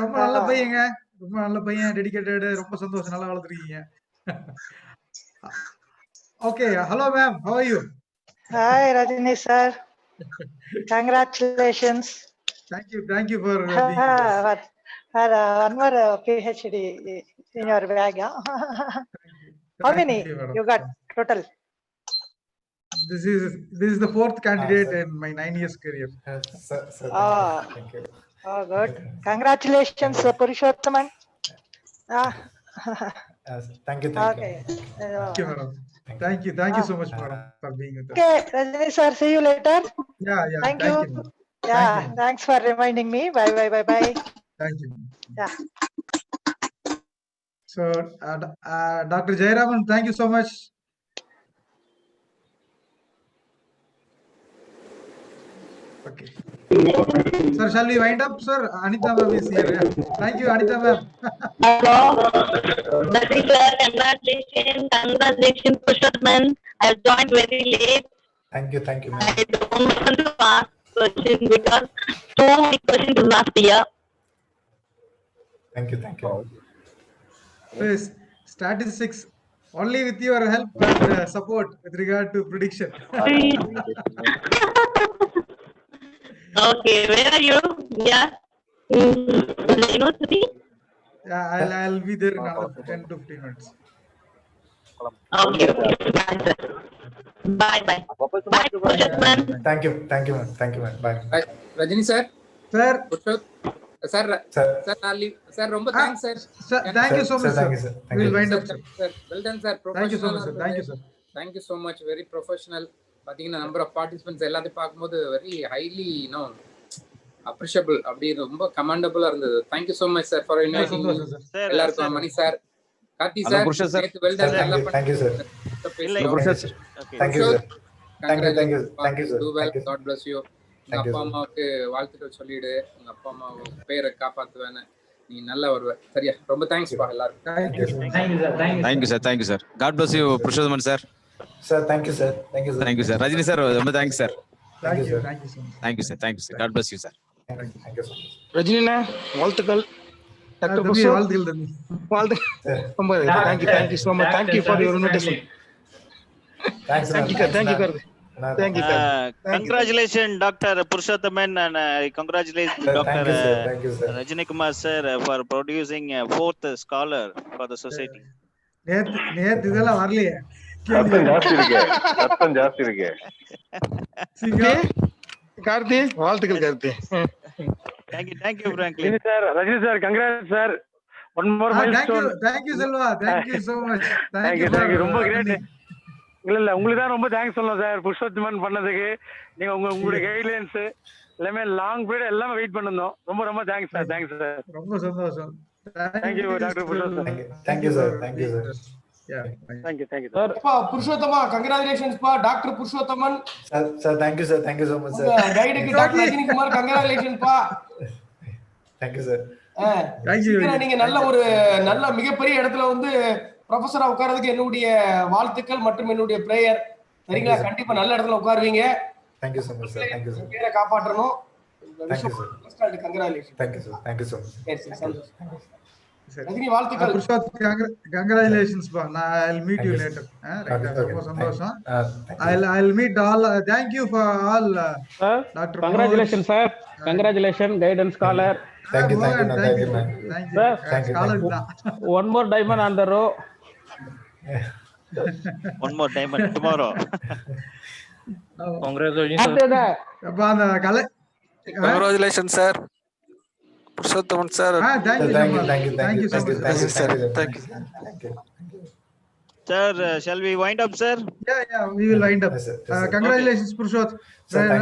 C: ரொம்ப நல்ல பையங்க, ரொம்ப நல்ல பையன், டெடிகேட்டட். ரொம்ப சந்தோஷம், நல்லா வளர்த்துருக்கீங்க. Okay, hello ma'am, how are you?
L: Hi Rajini sir. Congratulations.
C: Thank you for being
L: had one more PhD in your bag. How many you got total?
C: this is the fourth candidate in my 9 years career.
B: Sir,
L: Oh,
B: thank you.
L: oh, good. Congratulations, Purushothaman. Ah,
B: Thank you.
L: okay.
C: Thank you, madam. Thank you so much, madam, for being with us.
L: Okay, Rajani sir, see you later.
C: Yeah,
L: Thank you.
C: madam.
L: Yeah,
C: Thank you.
L: thanks for reminding me. Bye, bye, bye, bye.
C: Thank you.
L: Yeah.
C: So, Dr. Jayaraman, thank you so much. Okay. Sir, shall we wind up, sir? Anita ma'am is here. Yeah. Thank you, Anita ma'am.
M: Hello. Very sir, congratulations, Purushothaman. I joined very late.
B: Thank you, ma'am.
M: I don't want to ask questions because so many questions last year.
B: Thank you.
C: Yes, statistics. Only with your help and support with regard to prediction.
M: Okay, where are you? Yeah. In the university?
C: Yeah, I'll be there in another 10 to 15 minutes.
M: Okay. Bye. Bye, Purushothaman.
B: Thank you, ma'am. Bye.
E: Rajini sir.
C: Sir.
E: Sir, sir, ரொம்ப thanks sir.
C: Sir, thank you so much, sir. We'll wind up,
E: Sir,
C: sir.
E: well done sir.
C: Thank you so much,
E: Professional.
C: sir. Thank you, sir.
E: Thank you so much. Very professional. பாத்தீங்கன்னா number of participants எல்லாத்தையும் பார்க்கும்போது very highly appreciable அப்படி ரொம்ப கமெண்டபிளா இருந்தது. Thank you so much sir for inviting எல்லாருக்கும். Mani sir, Karthi sir, well done.
B: Thank you, sir. Thank you, sir. Thank you, sir.
E: Do well. God bless you. உங்க அப்பா அம்மாவுக்கு வாழ்த்துக்கள் சொல்லிடு. உங்க அப்பா அம்மா பேரை காப்பாத்துவேன்னு நீ நல்லா வருவ. சரியா? ரொம்ப தேங்க்ஸ் பா எல்லாருக்கும்.
N: Thank you, sir. God bless you, Purushothaman sir.
B: Sir, thank you, sir.
N: Thank you, sir. Rajini sir, ரொம்ப thanks, sir.
C: Thank you so much.
N: Thank you, sir. God bless you, sir.
B: Thank you so much.
F: ரஜினிண்ணா வாழ்த்துக்கள். Doctor
C: தம்பி, வாழ்த்துக்கள் தம்பி.
F: ரொம்ப thank you so much. Thank you for your invitation.
B: Thanks,
F: thank you Karthi. Thank you, sir.
A: Congratulations, Dr. Purushothaman, and I congratulate Dr. Rajini Kumar sir for producing a fourth scholar for the society.
C: நேத்து இதெல்லாம் வரலையே.
K: சத்தம் ஜாஸ்தி இருக்கு.
F: கார்த்தி, வாழ்த்துக்கள் Karthi.
A: Thank you, Franklin.
K: Rajini sir, congrats sir. One more milestone.
C: Thank you, Selva. Thank you so much.
K: Thank you. ரொம்ப great. இல்ல உங்களுக்கு தான் ரொம்ப தேங்க்ஸ் சொல்லணும் சார். புருஷோத்தமன் பண்ணதுக்கு நீங்க உங்களுடைய கைட்லைன்ஸ் எல்லாமே லாங் பீரியட் எல்லாமே வெயிட் பண்ணிருந்தோம். ரொம்ப தேங்க்ஸ் சார். Thanks sir.
C: ரொம்ப சந்தோஷம்.
K: Thank you doctor Purushothaman.
B: Thank you, sir. Thank you, sir.
C: Yeah.
K: Thank you.
O: Sir, Purushotthama, congratulations pa Dr. Purushothaman.
B: Sir, thank you, sir. Thank you so much, sir.
O: Guide ku Dr. Rajini Kumar, congratulations pa.
B: Thank you, sir.
C: Thank you.
O: நீங்க நல்ல மிகப்பெரிய இடத்துல வந்து ப்ரொஃபஸரா உட்கார்றதுக்கு என்னுடைய வாழ்த்துக்கள் மற்றும் என்னுடைய பிரேயர். சரிங்களா? கண்டிப்பா நல்ல இடத்துல உட்காருவீங்க.
B: Thank you so much, sir. Thank you, sir.
O: பேரை காப்பாற்றணும்.
B: Thank you, sir.
O: Congratulations.
B: Thank you, sir. Thank you so much.
O: Yes, சந்தோஷம். ரஜினி வாழ்த்துக்கள்.
C: Purushot, congratulations pa. I'll meet you later. ரொம்ப சந்தோஷம். I'll meet all. Thank you for all. Dr.
K: Congratulations sir. Congratulations guidance scholar.
B: Thank you, man.
C: Thank you.
K: One more diamond on the row.
A: One more diamond tomorrow.
K: Congratulations.
P: Congratulations, sir. Purushothaman sir.
C: Thank you so much.
B: Thank you,
C: so much.
B: Thank you.
A: Sir, shall we wind up, sir?
C: Yeah, we will wind up. Congratulations, Purushot.
B: Sir, thank you.